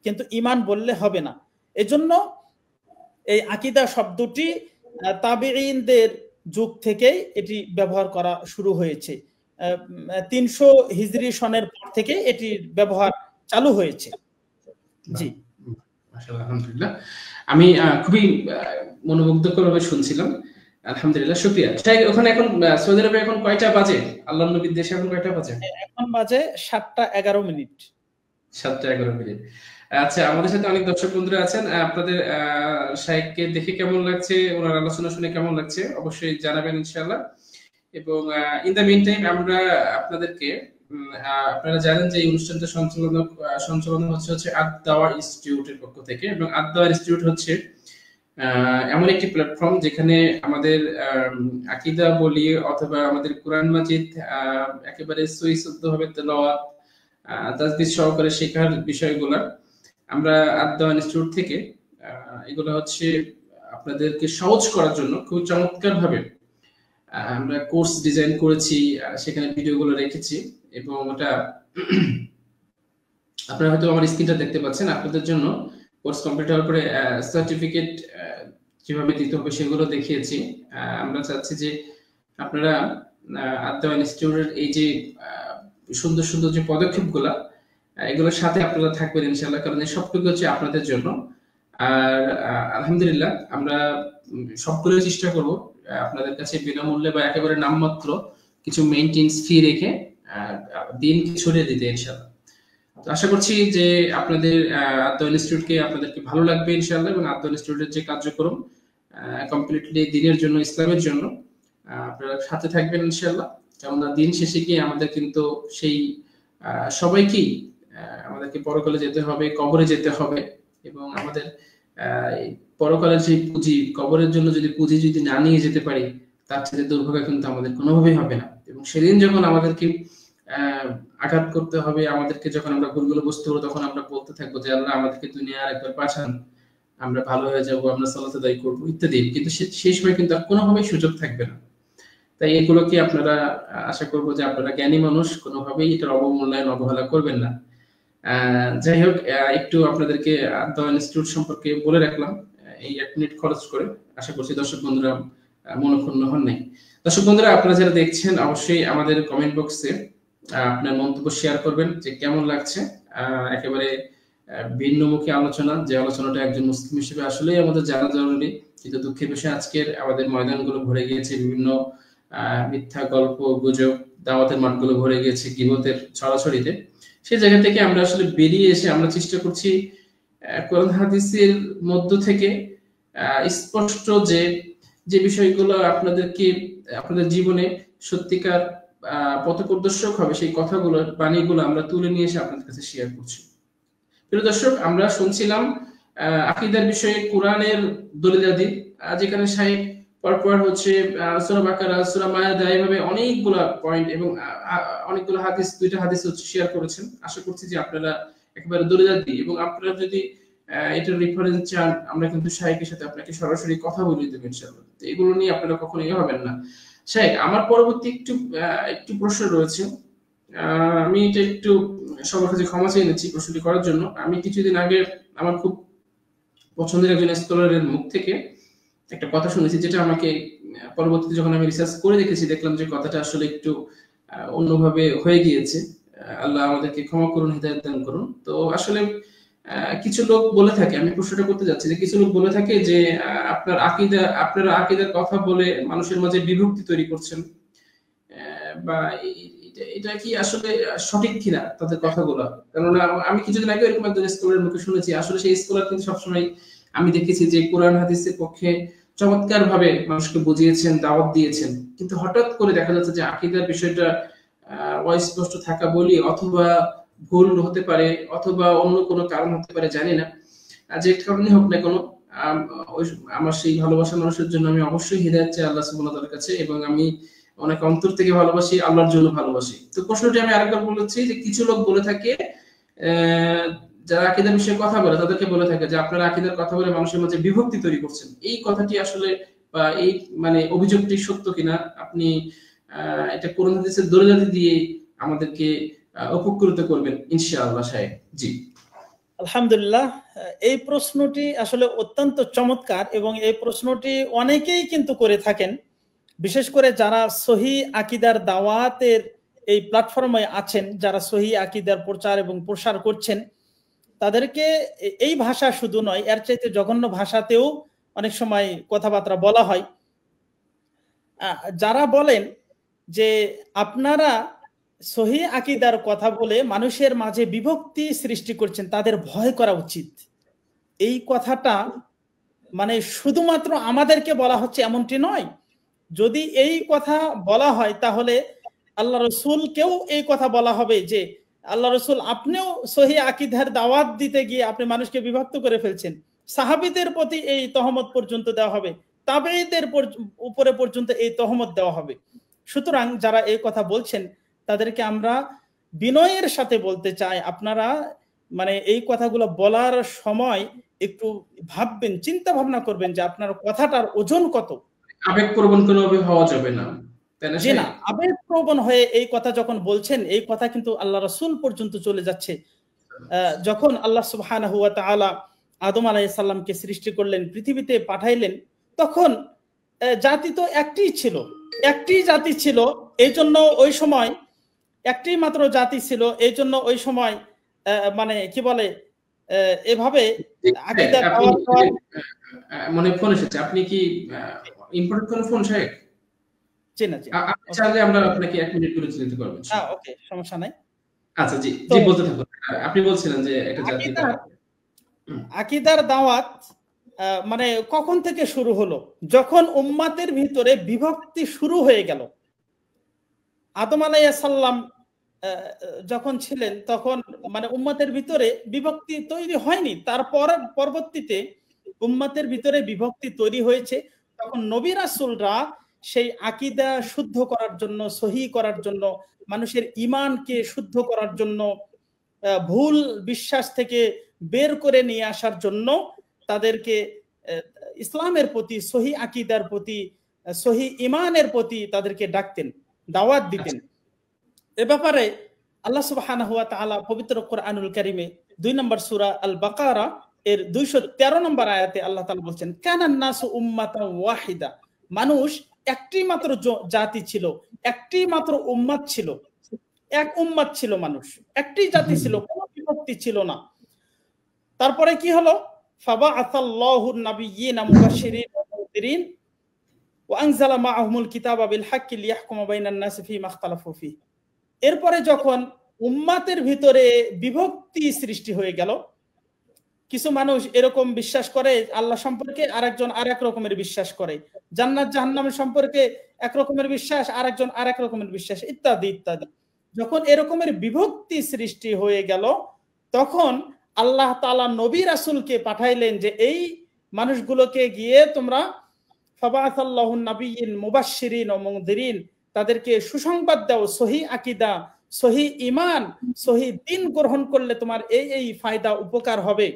S2: কিন্তু ঈমান বললে হবে না। এজন্য এই আকীদা শব্দটি তাবেঈনদের যুগ থেকেই এটি ব্যবহার করা শুরু হয়েছে। 300 হিজরি সনের পর থেকে এটির ব্যবহার চালু হয়েছে। জি,
S1: মাশাআল্লাহ, আলহামদুলিল্লাহ। আমি খুবই মনোমুগ্ধকরভাবে শুনছিলাম। আলহামদুলিল্লাহ, শুকরিয়া। তাই ওখানে এখন সৌদি আরবে এখন কয়টা বাজে? আল্লাহর নবীর দেশে এখন কয়টা বাজে?
S2: এখন বাজে 7:11।
S1: 7:11। আচ্ছা, আমাদের সাথে অনেক দর্শক বন্ধুরা আছেন। আপনাদের শাইখকে দেখে কেমন লাগছে, ওনার আলোচনা শুনে কেমন লাগছে অবশ্যই জানাবেন ইনশাআল্লাহ। এবং ইন দ্য মিন টাইম আমরা আপনাদেরকে আপনারা জানেন যে এই অনুষ্ঠানটা সঞ্চালন হচ্ছে আদ-দাওয়া ইনস্টিটিউটের পক্ষ থেকে। এবং আদ-দাওয়া ইনস্টিটিউট হচ্ছে এমন একটি প্ল্যাটফর্ম যেখানে আমাদের আকীদা বলি অথবা আমাদের কোরআন মাজিদ একেবারে সহি শুদ্ধভাবে তেলাওয়াত তাজবিদ সহকারে শেখার বিষয়গুলো আমরা আদ-দাওয়া ইনস্টিটিউট থেকে এগুলো হচ্ছে আপনাদেরকে সহজ করার জন্য খুব চমৎকার ভাবে আমরা কোর্স ডিজাইন করেছি, সেখানে ভিডিওগুলো রেখেছি। এবং ওটা আপনারা হয়তো আমার স্ক্রিনটা দেখতে পাচ্ছেন। আপনাদের জন্য কোর্স কমপ্লিট হওয়ার পরে সার্টিফিকেট কিভাবে দিতে হবে সেগুলো দেখিয়েছি। আমরা চাচ্ছি যে আপনারা আদ-দাওয়া ইনস্টিটিউটের এই যে সুন্দর সুন্দর যে পদক্ষেপগুলো এগুলোর সাথে আপনারা থাকবেন ইনশাআল্লাহ, কারণ এই সবটুকু হচ্ছে আপনাদের জন্য। আর আলহামদুলিল্লাহ আমরা সবগুলো চেষ্টা করব আপনাদের কাছে বিনামূল্যে বা একেবারে নামমাত্র কিছু মেইনটেন্স ফি রেখে দিনকে ছড়িয়ে দিতে ইনশাআল্লাহ। তো আশা করছি যে আপনাদের আদ-দাওয়া ইনস্টিটিউটকে আপনাদেরকে ভালো লাগবে ইনশাআল্লাহ। এবং আদ-দাওয়া ইনস্টিটিউটের যে কার্যক্রম কমপ্লিটলি দিনের জন্য, ইসলামের জন্য, আপনারা সাথে থাকবেন ইনশাআল্লাহ। কারণ দিন শেষে গিয়ে আমাদের কিন্তু সেই সবাইকেই আমাদেরকে পরকালে যেতে হবে, কবরে যেতে হবে। এবং আমাদের পরকালের যে পুঁজি, কবরের জন্য যদি পুঁজি যদি না নিয়ে যেতে পারি, তার সাথে দুর্ভাগ্য কিন্তু আমাদের কোনোভাবেই হবে না। এবং সেদিন যখন আমাদেরকে আঘাত করতে হবে, আমাদেরকে যখন আমরা ভুলগুলো বুঝতে পারবো, তখন আমরা বলতে থাকবো যে আল্লাহ আমাদেরকে দুনিয়ার একবার পাঠান, আমরা ভালো হয়ে যাবো, আমরা সালাত আদায় করবো ইত্যাদি। কিন্তু সেই সময় কিন্তু আর কোনোভাবেই সুযোগ থাকবে না। তাই এগুলোকে আপনারা আশা করবো যে আপনারা জ্ঞানী মানুষ, কোনোভাবেই এটার অবমূল্যায়ন, অবহেলা করবেন না। যাই হোক, একটু আপনাদেরকে আদ-দাওয়া ইনস্টিটিউট সম্পর্কে বলে রাখলাম এই 1 মিনিট খরচ করে। আশা করছি দর্শক বন্ধুরা মনোক্ষুণ্ণ হন নাই। দর্শক বন্ধুরা, আপনারা যারা দেখছেন অবশ্যই আমাদের কমেন্ট বক্সে আপনার মন্তব্য শেয়ার করবেন যে কেমন লাগছে। একেবারে ভিন্নমুখী আলোচনা, যে আলোচনাটা একজন মুসলিম হিসেবে আসলেই আমাদের জানা জরুরি। কিন্তু দুঃখের বিষয় আজকের আমাদের ময়দানগুলো ভরে গিয়েছে বিভিন্ন মিথ্যা গল্প, গুজব, দাওয়াতের মাঠগুলো ভরে গিয়েছে গীবতের ছড়াছড়িতে। সেই জায়গা থেকে আমরা আসলে বেরিয়ে এসে আমরা চেষ্টা করছি কোরআন হাদিসের মধ্য থেকে স্পষ্ট যে বিষয়গুলো আপনাদেরকে আপনাদের জীবনে সত্যিকার পথপ্রদর্শক হবে, সেই কথাগুলো, বাণীগুলো আমরা তুলে নিয়ে এসে আপনাদের কাছে শেয়ার করছি। প্রিয় দর্শক, আমরা শুনছিলাম আকীদার বিষয়ে কোরআনের দলিলাদি, যেখানে শাইখ পরপর হচ্ছে সূরা বাকারা, সূরা মায়েদা, এইভাবে অনেকগুলা পয়েন্ট এবং অনেকগুলো হাদিস, 2টা হাদিস হচ্ছে শেয়ার করেছেন। আশা করছি যে আপনারা একেবারে দলিলাদি এবং আপনারা যদি এটার রেফারেন্স চান, আমরা কিন্তু শাইখের সাথে আপনাকে সরাসরি কথা বলিয়ে দেবো ইনশাআল্লাহ। তো এগুলো নিয়ে আপনারা কখনো ইয়ে হবেন না। শাইখ, আমার পরবর্তী একটু প্রশ্ন রয়েছে। আমি এটা একটু সবার কাছে ক্ষমা চেয়ে নিচ্ছি প্রশ্নটি করার জন্য। আমি কিছুদিন আগে আমার খুব পছন্দের একজন স্কলারের মুখ থেকে একটা কথা শুনেছি, যেটা আমাকে পরবর্তীতে যখন আমি রিসার্চ করে দেখেছি, দেখলাম যে কথাটা আসলে একটু অন্যভাবে হয়ে গিয়েছে। আল্লাহ আমাদেরকে ক্ষমা করুন, হিদায়াত দান করুন। তো আসলে কিছু লোক বলে থাকে, আমি প্রশ্নটা করতে যাচ্ছি যে কিছু লোক বলে থাকে যে আপনারা আকিদার কথা বলে মানুষের মাঝে বিভক্তি তৈরি করছেন, বা এটা কি আসলে সঠিক কিনা তাদের কথাগুলো। কেননা আমি কিছুদিন আগে এরকম একজন স্কলারের মুখে শুনেছি, আসলে সেই স্কলার কিন্তু সবসময় আমি দেখেছি যে কোরআন হাদিসের পক্ষে চমৎকার ভাবে মানুষকে বুঝিয়েছেন, দাওয়াত দিয়েছেন, কিন্তু হঠাৎ করে দেখা যাচ্ছে যে আকীদার বিষয়টা অস্পষ্ট থাকা বলি, অথবা ভুল হতে পারে, অথবা অন্য কোনো কারণ হতে পারে, জানি না, যে কারণে হোক না কোনো, আমার সেই ভালোবাসা মানুষের জন্য আমি অবশ্যই হিদায়াত চাই আল্লাহ সুবহানাহু ওয়া তাআলার কাছে, এবং আমি অনেক অন্তর থেকে ভালোবাসি, আল্লাহর জন্য ভালোবাসি। তো প্রশ্নটি আমি আরেকবার বলেছি যে কিছু লোক বলে থাকে, যারা আকীদার বিষয়ে কথা বলে তাদেরকে বলে থাকে যে আপনারা আকীদার কথা বলে মানুষের মাঝে বিভক্তি তৈরি করছেন। এই কথাটি আসলে, বা এই মানে অভিযোগটি সত্য কিনা, আপনি এটা কোরআন হাদিসের দলিল দিয়ে আমাদেরকে উপকৃত করবেন ইনশাআল্লাহ সাহেব। জি
S2: আলহামদুলিল্লাহ, এই প্রশ্নটি আসলে অত্যন্ত চমৎকার, এবং এই প্রশ্নটি অনেকেই কিন্তু করে থাকেন, বিশেষ করে যারা সহি আকীদার দাওয়াতের এই প্ল্যাটফর্মে আছেন, যারা সহি আকীদার প্রচার এবং প্রসার করছেন, তাদেরকে এই ভাষা শুধু নয়, এর চাইতে জঘন্য ভাষাতেও অনেক সময় কথাবার্তা বলা হয়। যারা বলেন যে আপনারা সহি আকীদার কথা বলে মানুষের মাঝে বিভক্তি সৃষ্টি করছেন, তাদের ভয় করা উচিত। এই কথাটা মানে শুধুমাত্র আমাদেরকে বলা হচ্ছে এমনটি নয়। যদি এই কথা বলা হয় তাহলে আল্লাহ রসুলকেও এই কথা বলা হবে যে আল্লাহ রসুল, আপনিও সহি আকীদার দাওয়াত দিতে গিয়ে আপনি মানুষকে বিভক্ত করে ফেলছেন। সাহাবীদের প্রতি এই তহমত পর্যন্ত দেওয়া হবে, তাবেঈদের উপরে পর্যন্ত এই তহমত দেওয়া হবে। সুতরাং যারা এই কথা বলছেন তাদেরকে আমরা বিনয়ের সাথে বলতে চাই, আপনারা মানে এই কথাগুলো বলার সময় একটু ভাববেন, চিন্তা ভাবনা করবেন যে আপনার কথাটার ওজন কত।
S1: আবেগপ্রবণ কোনোভাবে হওয়া যাবে না, তাই না?
S2: জি না, আবেগপ্রবণ হয়ে এই কথা যখন বলছেন, এই কথা কিন্তু আল্লাহ রাসূল পর্যন্ত চলে যাচ্ছে। যখন আল্লাহ সুবহানাহু ওয়া তাআলা আদম আলাইহিস সালামকে সৃষ্টি করলেন, পৃথিবীতে পাঠাইলেন, তখন জাতি তো একটিই ছিল, একটি জাতি ছিল। এই জন্য ওই সময় একটি মাত্র জাতি ছিল, এই জন্য ওই সময় মানে কি বলে, এভাবে আকীদা
S1: মনে ফোন এসেছে, আপনি কি ইম্পর্টেন্ট কোন ফোন সাহেব?
S2: জি না, জি
S1: আপনি চাইলে আমরা আপনাকে 1 মিনিট করে দিতে পারবেন।
S2: ওকে, সমস্যা নাই।
S1: আচ্ছা, জি জি বলতে থাকুন। আপনি বলছিলেন যে একটা জাতি
S2: আকীদার দাওয়াত মানে কখন থেকে শুরু হলো? যখন উম্মাতের ভিতরে বিভক্তি শুরু হয়ে গেল। আদম আলাইহিস সালাম যখন ছিলেন তখন মানে উম্মাতের ভিতরে বিভক্তি তৈরি হয়নি, তারপর পরবর্তীতে উম্মাতের ভিতরে বিভক্তি তৈরি হয়েছে। তখন নবী রাসূলরা সেই আকীদা শুদ্ধ করার জন্য, সহি করার জন্য, মানুষের ঈমানকে শুদ্ধ করার জন্য, ভুল বিশ্বাস থেকে বের করে নিয়ে আসার জন্য তাদেরকে ইসলামের প্রতি, সহি আকীদার প্রতি, সহি ঈমানের প্রতি তাদেরকে ডাকতেন, দাওয়াত দিতেন। এ ব্যাপারে আল্লাহ সুবহানাহু ওয়া তাআলা পবিত্র কোরআনুল কারীমে 2 নম্বর সূরা আল বাকারা এর 213 নম্বর আয়াতে আল্লাহ তাআলা বলছেন, কানান নাসু উম্মাতান ওয়াহিদা, মানুষ একটি মাত্র জাতি ছিল, একটি মাত্র উম্মাত ছিল, এক উম্মাত ছিল, মানুষ একটি জাতি ছিল, কোনো বিভক্তি ছিল না। তারপরে কি হলো? ফাবাআসাল্লাহু নাবিয়্যিনা মুবাশশিরিন ওয়া মুনযিরিন ওয়া আনজালা মাআহুমুল কিতাবা বিল হাক্কি লিয়াহকুমা বাইনান নাসি ফীমা ইখতালাফু ফীহি। এরপরে যখন উম্মাতের ভিতরে বিভক্তি সৃষ্টি হয়ে গেল, কিছু মানুষ এরকম বিশ্বাস করে আল্লাহ সম্পর্কে, আরেকজন আরেক রকমের বিশ্বাস করে, জান্নাত জাহান্নামের সম্পর্কে এক রকমের বিশ্বাস, আরেকজন আরেক রকমের বিশ্বাস, ইত্যাদি ইত্যাদি। যখন এরকমের বিভক্তি সৃষ্টি হয়ে গেল, তখন আল্লাহ তাআলা নবী রাসূলকে পাঠাইলেন যে এই মানুষগুলোকে গিয়ে তোমরা ফাবাআসাল্লাহু নাবিয়্যিন মুবাশশিরিন ওয়া মুনযিরিন, তাদেরকে সুসংবাদ দাও, সহি আকীদা, সহি ঈমান, সহি দ্বীন গ্রহণ করলে তোমার এই এই ফায়দা উপকার হবে।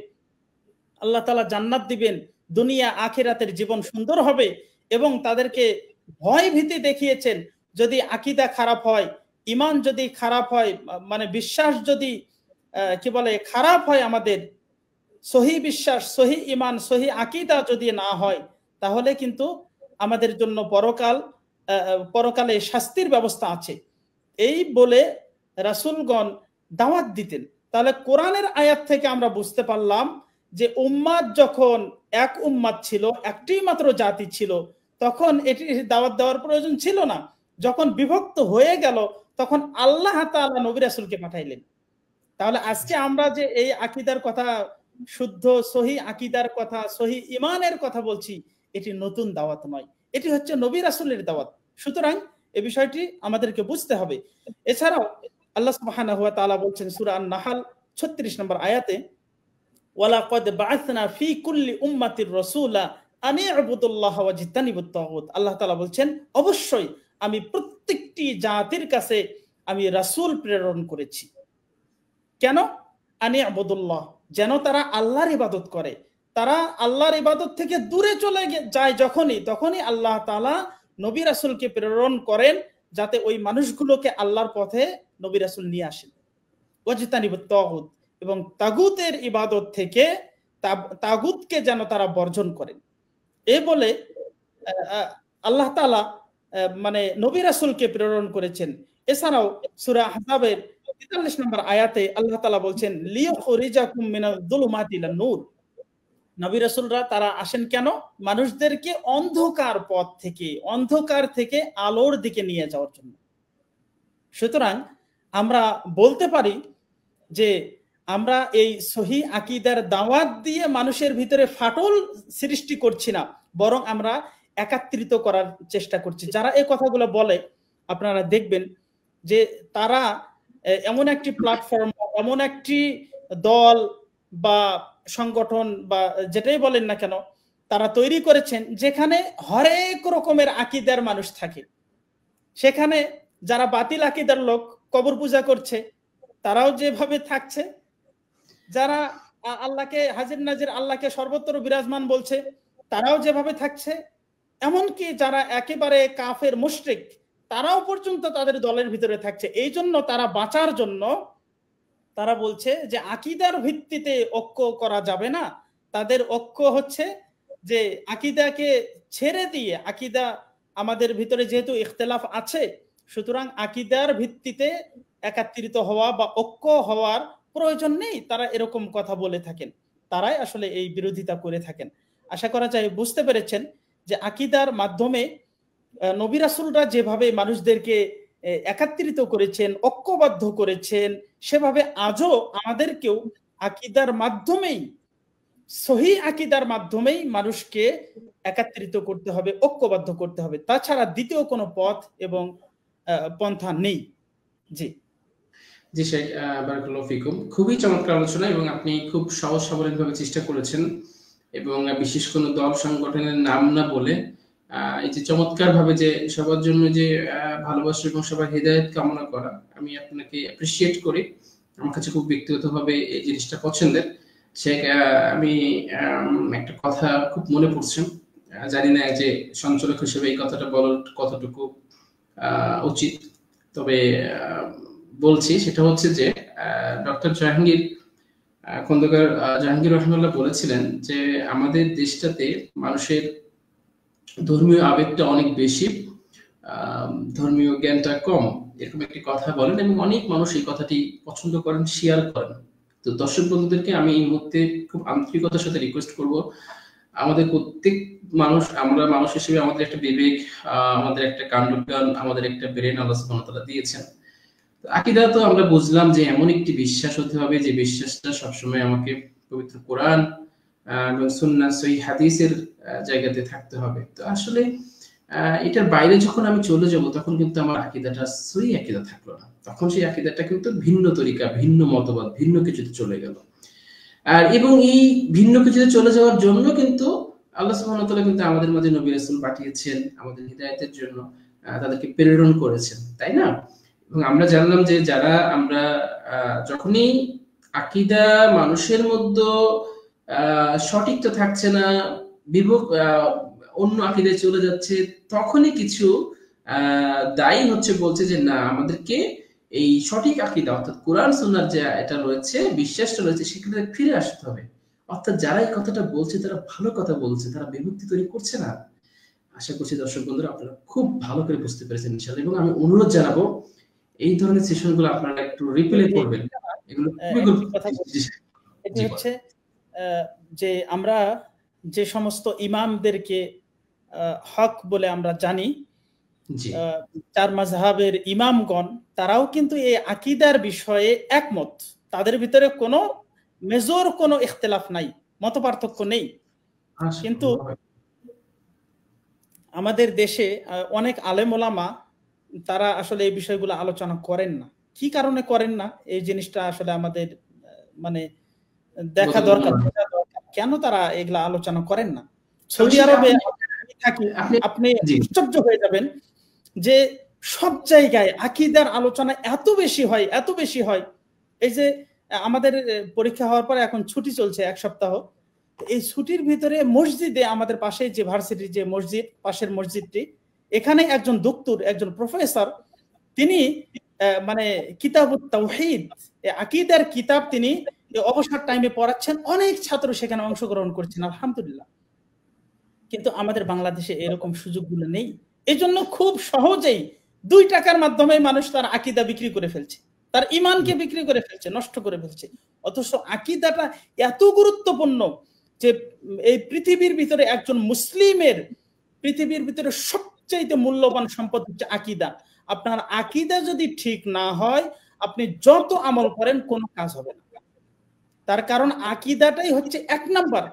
S2: আল্লাহ তাআলা জান্নাত দিবেন, দুনিয়া আখিরাতের জীবন সুন্দর হবে, এবং তাদেরকে ভয় ভীতি দেখিয়েছেন যদি আকীদা খারাপ হয়, ঈমান যদি খারাপ হয়, মানে বিশ্বাস যদি কি বলে খারাপ হয়, আমাদের সহি বিশ্বাস, সহি ঈমান, সহি আকীদা যদি না হয়, তাহলে কিন্তু আমাদের জন্য পরকালে শাস্তির ব্যবস্থা আছে, এই বলে রাসূলগণ দাওয়াত দিতেন। তাহলে কোরআনের আয়াত থেকে আমরা বুঝতে পারলাম যে উম্মাত যখন এক উম্মাত ছিল, একটি মাত্র জাতি ছিল, তখন এটি দাওয়াত দেওয়ার প্রয়োজন ছিল না। যখন বিভক্ত হয়ে গেল, তখন আল্লাহ তাআলা নবী রাসূলকে পাঠাইলেন। তাহলে আজকে আমরা যে এই আকীদার কথা, শুদ্ধ সহি আকীদার কথা, সহি ঈমানের কথা বলছি, এটি নতুন দাওয়াত নয়, এটি হচ্ছে নবী রাসূলের দাওয়াত। সুতরাং এই বিষয়টি আমাদেরকে বুঝতে হবে। এছাড়াও আল্লাহ সুবহানাহু ওয়া তাআলা বলছেন সূরা আন-নাহল 36 নম্বর আয়াতে, ওয়ালাকাদ বা'আসনা ফি কুল্লি উম্মাতির রাসূলা আন ই'বুদুল্লাহ ওয়াজতানিবুত তাগুত। আল্লাহ তাআলা বলছেন, অবশ্যই আমি প্রত্যেকটি জাতির কাছে আমি রাসূল প্রেরণ করেছি। কেন? আন ই'বুদুল্লাহ, যেন তারা আল্লাহর ইবাদত করে। তারা আল্লাহর ইবাদত থেকে দূরে চলে যায় তখনই আল্লাহ তাআলা নবী রাসূলকে প্রেরণ করেন, যাতে ওই মানুষগুলোকে আল্লাহর পথে নবী রাসূল নিয়ে আসেন। ওয়াজতানিবুত তাগুত, এবং তাগুতের ইবাদত থেকে তাগুতকে যেন তারা বর্জন করেন। এ বলে আল্লাহ তাআলা মানে নবী রাসূলকে প্রেরণ করেছেন। এছাড়াও সূরা আহজাবের 43 নম্বর আয়াতে আল্লাহ তাআলা বলছেন, লিয়ুখরিজাকুম মিনাজ যুলুমাতি ইলান নূর। নবী রাসূলরা তারা আসেন কেন? মানুষদেরকে অন্ধকার থেকে আলোর দিকে নিয়ে যাওয়ার জন্য। সুতরাং আমরা বলতে পারি যে আমরা এই সহি আকীদার দাওয়াত দিয়ে মানুষের ভিতরে ফাটল সৃষ্টি করছি না, বরং আমরা একাত্রিত করার চেষ্টা করছি। যারা এই কথাগুলো বলে, আপনারা দেখবেন যে তারা এমন একটি প্ল্যাটফর্ম, এমন একটি দল বা সংগঠন বা যেটাই বলেন না কেন, তারা তৈরি করেছেন যেখানে হরেক রকমের আকীদার মানুষ থাকে। সেখানে যারা বাতিল আকীদার লোক কবর পূজা করছে, তারাও যেভাবে থাকছে, যারা আল্লাহকে হাজির নাজির, আল্লাহকে সর্বত্র বিরাজমান বলছে, তারাও যেভাবে থাকছে, এমনকি যারা একেবারে কাফের মুশরিক, তারাও পর্যন্ত তাদের দলের ভিতরে থাকছে। এই জন্য তারা বাঁচার জন্য তারা বলছে যে আকীদার ভিত্তিতে ঐক্য করা যাবে না। তাদের ঐক্য হচ্ছে যে আকীদাকে ছেড়ে দিয়ে, আকীদা আমাদের ভিতরে যেহেতু ইখতিলাফ আছে, সুতরাং আকীদার ভিত্তিতে একাত্রিত হওয়া বা ঐক্য হওয়ার প্রয়োজন নেই। তারা এরকম কথা বলে থাকেন, তারাই আসলে এই বিরোধিতা করে থাকেন। আশা করা যায় বুঝতে পেরেছেন যে আকীদার মাধ্যমে নবী রাসূলরা যেভাবে মানুষদেরকে একাত্রিত করেছেন, ঐক্যবদ্ধ করেছেন, সেভাবে আজও আমাদেরকেও আকীদার মাধ্যমেই, সহি আকীদার মাধ্যমেই মানুষকে একাত্রিত করতে হবে, ঐক্যবদ্ধ করতে হবে। তাছাড়া দ্বিতীয় কোনো পথ এবং পন্থা নেই। জি
S1: জি শেখ, বারাকাল্লাহু ফিকুম। খুবই চমৎকার আলোচনা, এবং আপনি খুব সহজ সরলভাবে চেষ্টা করেছেন, এবং বিশেষ কোনো দল সংগঠনের নাম না বলে এই যে চমৎকার ভাবে যে সবার জন্য যে ভালোবাসা এবং সবার হেদায়েত কামনা করা, আমি আপনাকে অ্যাপ্রিশিয়েট করি। আমার কাছে খুব ব্যক্তিগতভাবে এই জিনিসটা পছন্দের। শেখ, আমি একটা কথা খুব মনে পড়ছে, জানি না যে সঞ্চালক হিসেবে এই কথাটা বলার কতটুকু উচিত, তবে বলছি। সেটা হচ্ছে যে ডক্টর জাহাঙ্গীর খন্দকার জাহাঙ্গীর রহমাল্লাহ বলেছিলেন যে আমাদের দেশটাতে মানুষের ধর্মীয় আবেগটা অনেক বেশি, ধর্মীয় জ্ঞানটা কম, এরকম একটি কথা বলেন, এবং অনেক মানুষ এই কথাটি পছন্দ করেন, শেয়ার করেন। তো দর্শক বন্ধুদেরকে আমি এই মুহূর্তে খুব আন্তরিকতার সাথে রিকোয়েস্ট করব, আমাদের প্রত্যেক মানুষ, আমরা মানুষ হিসেবে আমাদের একটা বিবেক, আমাদের একটা কাণ্ডজ্ঞান, আমাদের একটা ব্রেন আল্লাহ সুবহানাহু ওয়া তাআলা দিয়েছেন। আকীদা তো আমরা বুঝলাম যে এমন একটি বিশ্বাস হতে হবে যে বিশ্বাসটা সবসময় আমাকে পবিত্র কোরআন এবং সুন্নাহ সহিহ হাদিসের জায়গাতে থাকতে হবে। তো আসলে এটার বাইরে যখন আমি চলে যাব, তখন কিন্তু আমার আকীদাটা সহিহ আকীদা থাকলো না, তখন সেই আকীদাটা কিন্তু ভিন্ন তরিকা, ভিন্ন মতবাদ, ভিন্ন কিছুতে চলে গেল। আর এবং এই ভিন্ন কিছুতে চলে যাওয়ার জন্য কিন্তু আল্লাহ সুবহানাহু ওয়া তাআলা কিন্তু আমাদের মাঝে নবী রাসূল পাঠিয়েছেন আমাদের হিদায়াতের জন্য, তাদেরকে প্রেরণ করেছেন, তাই না? এবং আমরা জানলাম যে যারা আমরা যখনই আকীদা মানুষের মধ্যে সঠিকটা থাকছে না, অন্য আকীদায় চলে যাচ্ছে, তখনই কিছু দায়ী হচ্ছে, বলছে যে না, আমাদেরকে এই সঠিক আকীদা অর্থাৎ কোরআন সুন্নাহর যে এটা রয়েছে, বিশ্বাসটা রয়েছে, সেখানে ফিরে আসতে হবে। অর্থাৎ যারা এই কথাটা বলছে তারা ভালো কথা বলছে, তারা বিভক্তি তৈরি করছে না। আশা করছি দর্শক বন্ধুরা আপনারা খুব ভালো করে বুঝতে পেরেছেন ইনশাআল্লাহ, এবং আমি অনুরোধ জানাবো এই ধরনের সেশনগুলো আপনারা একটু রিপ্লে করবেন। এগুলো খুবই
S2: একটি কথা
S1: গুরুত্বপূর্ণ।
S2: এটি হচ্ছে যে আমরা যে সমস্ত ইমামদেরকে হক বলে আমরা জানি, চার মাযহাবের ইমামগণ, তারাও কিন্তু এই আকীদার বিষয়ে একমত। তাদের ভিতরে কোনো মেজর কোনো ইখতিলাফ নাই, মতপার্থক্য নেই। কিন্তু আমাদের দেশে অনেক আলেম ওলামা তারা আসলে এই বিষয়গুলো আলোচনা করেন না। কি কারণে করেন না, এই জিনিসটা আসলে আমাদের মানে দেখা দরকার। কেন তারা এগুলা আলোচনা করেন না? সৌদি আরবে আপনি আশ্চর্য হয়ে যাবেন যে সব জায়গায় আকীদার আলোচনা এত বেশি হয়, এত বেশি হয়। এই যে আমাদের পরীক্ষা হওয়ার পরে এখন ছুটি চলছে 1 সপ্তাহ, এই ছুটির ভিতরে মসজিদে, আমাদের পাশে যে ভার্সিটির যে মসজিদ, পাশের মসজিদটি, এখানে একজন দক্তর, একজন প্রফেসর, তিনি মানে কিতাবুত তাওহীদ, আকীদার কিতাব তিনি অবসর টাইমে পড়াচ্ছেন। অনেক ছাত্র সেখানে অংশগ্রহণ করছেন, আলহামদুলিল্লাহ। কিন্তু আমাদের বাংলাদেশে এরকম সুযোগগুলো নেই। এই জন্য খুব সহজেই 2 টাকার মাধ্যমে মানুষ তার আকীদা বিক্রি করে ফেলছে, তার ঈমানকে বিক্রি করে ফেলছে, নষ্ট করে ফেলছে। অথচ আকীদাটা এত গুরুত্বপূর্ণ যে এই পৃথিবীর ভিতরে একজন মুসলিমের, পৃথিবীর ভিতরে সবচেয়ে মূল্যবান সম্পদ হচ্ছে আকীদা। আপনার আকীদা যদি ঠিক না হয়, আপনি যত আমল করেন কোনো কাজ হবে না। তার কারণ আকীদাটাই হচ্ছে 1 নাম্বার।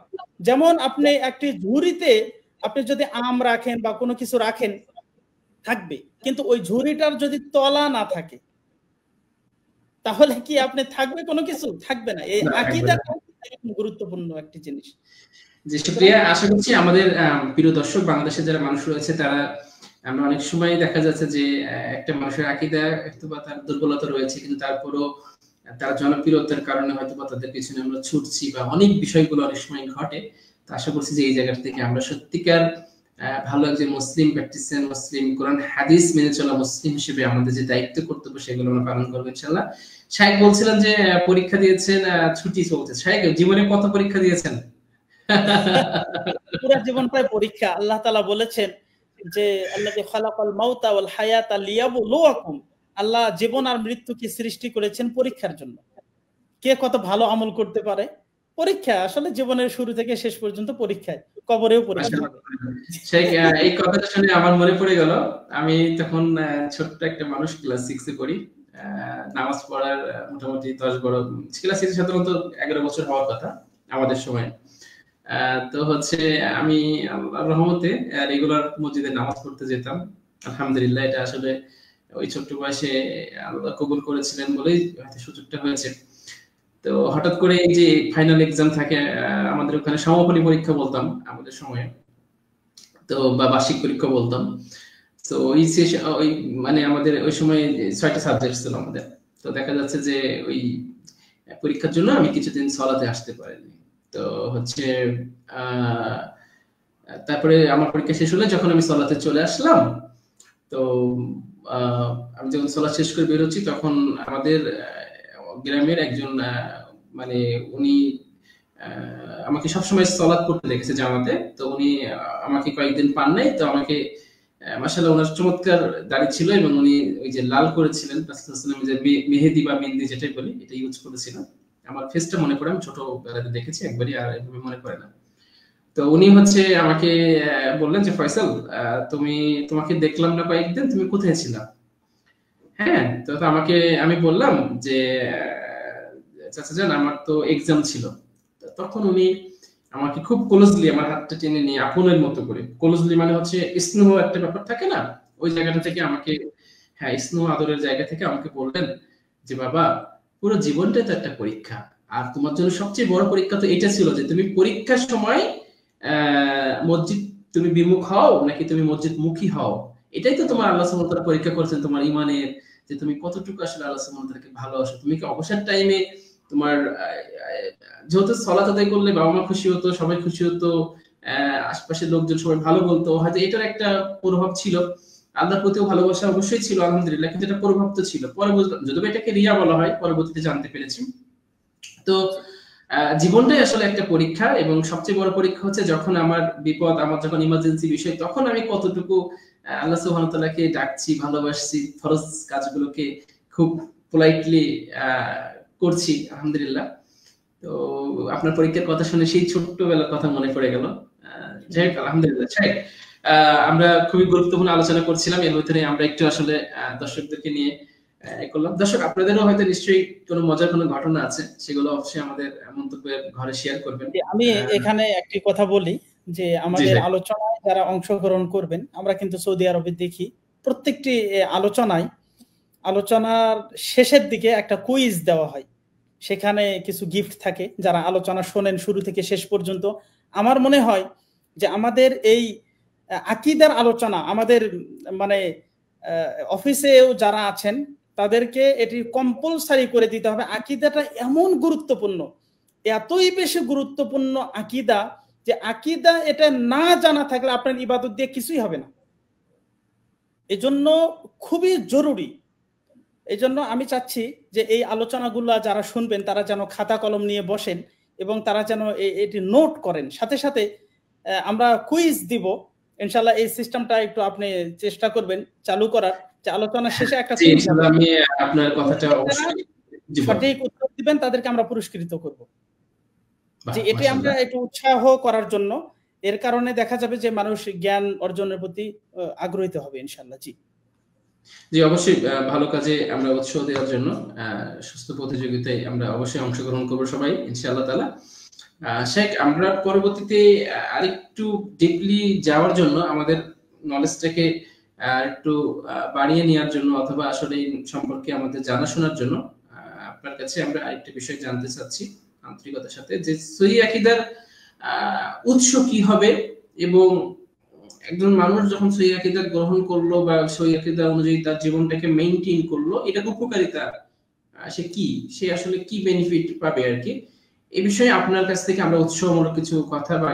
S2: যেমন আপনি একটি ঝুড়িতে আপনি যদি আম রাখেন বা কোনো কিছু রাখেন, থাকবে, কিন্তু ওই ঝুড়িটার যদি তলা না থাকে, তাহলে কি আপনি থাকবে কোনো কিছু? থাকবে না। এই আকীদাটা গুরুত্বপূর্ণ একটি জিনিস।
S1: জি শুকরিয়া। আশা করছি আমাদের প্রিয় দর্শক, বাংলাদেশে যারা মানুষ রয়েছে, তারা, আমরা অনেক সময় দেখা যাচ্ছে যে একটা মানুষের আকীদা একটু বা তার দুর্বলতা রয়েছে, কিন্তু তারপরও তার জনপ্রিয়তার কারণে হয়তো বা তাদের পিছনে আমরা ছুটছি, বা অনেক বিষয়গুলো অনেক সময় ঘটে। তো আশা করছি যে এই জায়গা থেকে আমরা সত্যিকার ভালো একজন মুসলিম, প্র্যাকটিসিং মুসলিম, কোরআন হাদিস মেনে চলা মুসলিম হিসেবে আমাদের যে দায়িত্ব কর্তব্য সেগুলো আমরা পালন করবো ইনশাআল্লাহ। শাইখ বলছিলেন যে পরীক্ষা দিয়েছেন, ছুটি চলছে। শাইখ, জীবনে কত পরীক্ষা দিয়েছেন?
S2: পুরো জীবনটাই পরীক্ষা। আল্লাহ তাআলা বলেছেন যে আল্লাযী খালাকাল মাউতা ওয়াল হায়াতা লিয়াবলুয়াকুম, আল্লাহ জীবন আর মৃত্যুকে সৃষ্টি করেছেন পরীক্ষার জন্য। কে কত ভালো আমল করতে পারে, পরীক্ষা। আসলে জীবনের শুরু থেকে শেষ পর্যন্ত পরীক্ষায়, কবরেও পরীক্ষা হবে।
S1: শাইখ, এই কথাটা শুনে আমার মনে পড়ে গেল, আমি তখন ছোট্ট একটা মানুষ, ক্লাস 6 এ পড়ি। নামাজ পড়ার মোটামুটি 10-12, ক্লাস 6 সাধারণত 11 বছর হওয়ার কথা আমাদের সময়। তো হচ্ছে আমি আল্লাহর রহমতে রেগুলার মসজিদে নামাজ পড়তে যেতাম। আলহামদুলিল্লাহ, এটা আসলে ওই ছোট্ট বয়সে আল্লাহ কবুল করেছিলেন বলেই হয়তো সুযোগটা হয়েছে। তো হঠাৎ করে এই যে ফাইনাল এক্সাম থাকে, আমাদের ওখানে সমাপনী পরীক্ষা বলতাম আমাদের সময়ে, তো বা বার্ষিক পরীক্ষা বলতাম। তো ওই মানে আমাদের ওই সময় 6টা সাবজেক্ট ছিল আমাদের। তো দেখা যাচ্ছে যে ওই পরীক্ষার জন্য আমি কিছুদিন সলাতে আসতে পারিনি। তো হচ্ছে তারপরে আমার পরীক্ষা শেষ হলে যখন আমি সলাতে চলে আসলাম, তো আমি যখন সলাত শেষ করে বের হচ্ছি, তখন আমাদের গ্রামের একজন মানে উনি আমাকে সবসময় সলাত পড়তে দেখেছে জামাতে। তো উনি আমাকে কয়েকদিন পান নাই, তো আমাকে মাশাআল্লাহ ওনার চমৎকার দাড়ি ছিল, এবং উনি ওই যে লাল করেছিলেন, যে মেহেদি বা মেহেন্দি যেটাই বলি, এটা ইউজ করেছিলেন। আমার ফেসটা মনে পড়ে, আমি ছোটবেলাতে দেখেছি একবারই, আর এভাবে মনে পড়ে না। তো উনি হচ্ছে আমাকে বললেন যে ফয়সাল, তোমাকে দেখলাম না কয়েকদিন, তুমি কোথায় ছিলা? হ্যাঁ, তো আমাকে, আমি বললাম যে চাচা যান, আমার তো এক্সাম ছিল। তখন উনি আমাকে খুব ক্লোজলি আমার হাতটা টেনে নিয়ে আপনের মতো করে, ক্লোজলি মানে হচ্ছে স্নেহ একটা ব্যাপার থাকে না, ওই জায়গাটা থেকে আমাকে, হ্যাঁ, স্নেহ আদরের জায়গা থেকে আমাকে বললেন যে বাবা, পুরো জীবনটাই তো একটা পরীক্ষা, আর তোমার জন্য সবচেয়ে বড় পরীক্ষা তো এটা ছিল যে তুমি পরীক্ষার সময় মসজিদ তুমি বিমুখ হও নাকি তুমি মসজিদ মুখী হও। এটাই তো তোমার আল্লাহ সুবহানাহু ওয়া তাআলা পরীক্ষা করেছেন, তোমার ঈমানের, যে তুমি কতটুকু আসলে আল্লাহ সুবহানাহু ওয়া তাআলাকে ভালোবাসো। তুমি কি অবসর টাইমে তোমার যেহেতু সালাত আদায় করলে বাবা মা খুশি হতো, সবাই খুশি হতো, আশপাশের লোকজন সবাই ভালো বলতো, হয়তো এটার একটা প্রভাব ছিল। আল্লাহর প্রতিও ভালোবাসা অবশ্যই ছিল আলহামদুলিল্লাহ, কিন্তু এটা প্রভাব তো ছিল। পরে বুঝলাম, যদিও এটাকে রিয়া বলা হয়, পরবর্তীতে জানতে পেরেছি। তো জীবনটাই আসলে একটা পরীক্ষা, এবং সবচেয়ে বড় পরীক্ষা হচ্ছে যখন আমার বিপদ, আমার যখন ইমার্জেন্সি বিষয়, তখন আমি কতটুকু আল্লাহ সুবহানাহু ওয়া তাআলাকে ডাকছি, ভালোবাসছি, ফরজ কাজগুলোকে খুব পোলাইটলি করছি আলহামদুলিল্লাহ। তো আপনার পরীক্ষার কথা শুনে সেই ছোট্টবেলার কথা মনে পড়ে গেল। যাই হোক আলহামদুলিল্লাহ। আমরা খুবই গুরুত্বপূর্ণ আলোচনা করছিলাম, এর ভিতরে আমরা একটু আসলে দর্শকদেরকে নিয়ে করলাম। দর্শক, আপনাদেরও হয়তো নিশ্চয়ই কোনো মজার কোনো ঘটনা আছে, সেগুলো অবশ্যই আমাদের মন্তব্যের ঘরে শেয়ার করবেন।
S2: আমি এখানে একটি কথা বলি যে আমাদের আলোচনায় যারা অংশগ্রহণ করবেন, আমরা কিন্তু সৌদি আরবে দেখি প্রত্যেকটি আলোচনার শেষের দিকে একটা কুইজ দেওয়া হয়, সেখানে কিছু গিফট থাকে যারা আলোচনা শোনেন শুরু থেকে শেষ পর্যন্ত। আমার মনে হয় যে আমাদের এই আকীদার আলোচনা, আমাদের মানে অফিসেও যারা আছেন তাদেরকে এটি কম্পালসারি করে দিতে হবে। আকীদাটা এমন গুরুত্বপূর্ণ, এতই বেশি গুরুত্বপূর্ণ আকীদা, যে আকীদা এটা না জানা থাকলে আপনার ইবাদত দিয়ে কিছুই হবে না। এজন্য খুবই জরুরি। এই জন্য আমি চাচ্ছি যে এই আলোচনাগুলো যারা শুনবেন তারা যেন খাতা কলম নিয়ে বসেন এবং তারা যেন এটি নোট করেন। সাথে সাথে আমরা কুইজ দিব ইনশাআল্লাহ। এই সিস্টেমটা একটু আপনি চেষ্টা করবেন চালু করার, যে আলোচনা শেষে একটা কুইজ হবে।
S1: আমি আপনার কথাটা অবশ্যই
S2: সঠিক উত্তর দিবেন তাদেরকে আমরা পুরস্কৃত করব। যে এটি আমরা একটু উৎসাহ করার জন্য, এর কারণে দেখা যাবে যে মানুষ জ্ঞান অর্জনের প্রতি আগ্রহী হবে ইনশাআল্লাহ।
S1: জি অবশ্যই, ভালো কাজে আমরা উৎসাহ দেওয়ার জন্য সুস্থ প্রতিযোগিতায় আমরা অবশ্যই অংশগ্রহণ করব সবাই ইনশাআল্লাহ তাআলা। শেখ, আমরা পরবর্তীতে আরেকটু ডিপলি যাওয়ার জন্য, আমাদের নলেজটাকে একটু বাড়িয়ে নেওয়ার জন্য, অথবা আসলে এই সম্পর্কে আমাদের জানাশোনার জন্য আপনার কাছে আমরা আরেকটা বিষয় জানতে চাচ্ছি আন্তরিকতার সাথে, যে সহিহ আকীদার উৎস কি হবে, এবং একজন মানুষ যখন সহিহ আকীদা গ্রহণ করলো বা সহিহ আকীদা অনুযায়ী তার জীবনটাকে মেইনটেইন করলো, এটার উপকারিতা সে কি, সে আসলে কি বেনিফিট পাবে আর কি, এই বিষয়ে আপনার কাছ থেকে আমরা উৎসাহমূলক কিছু কথা বা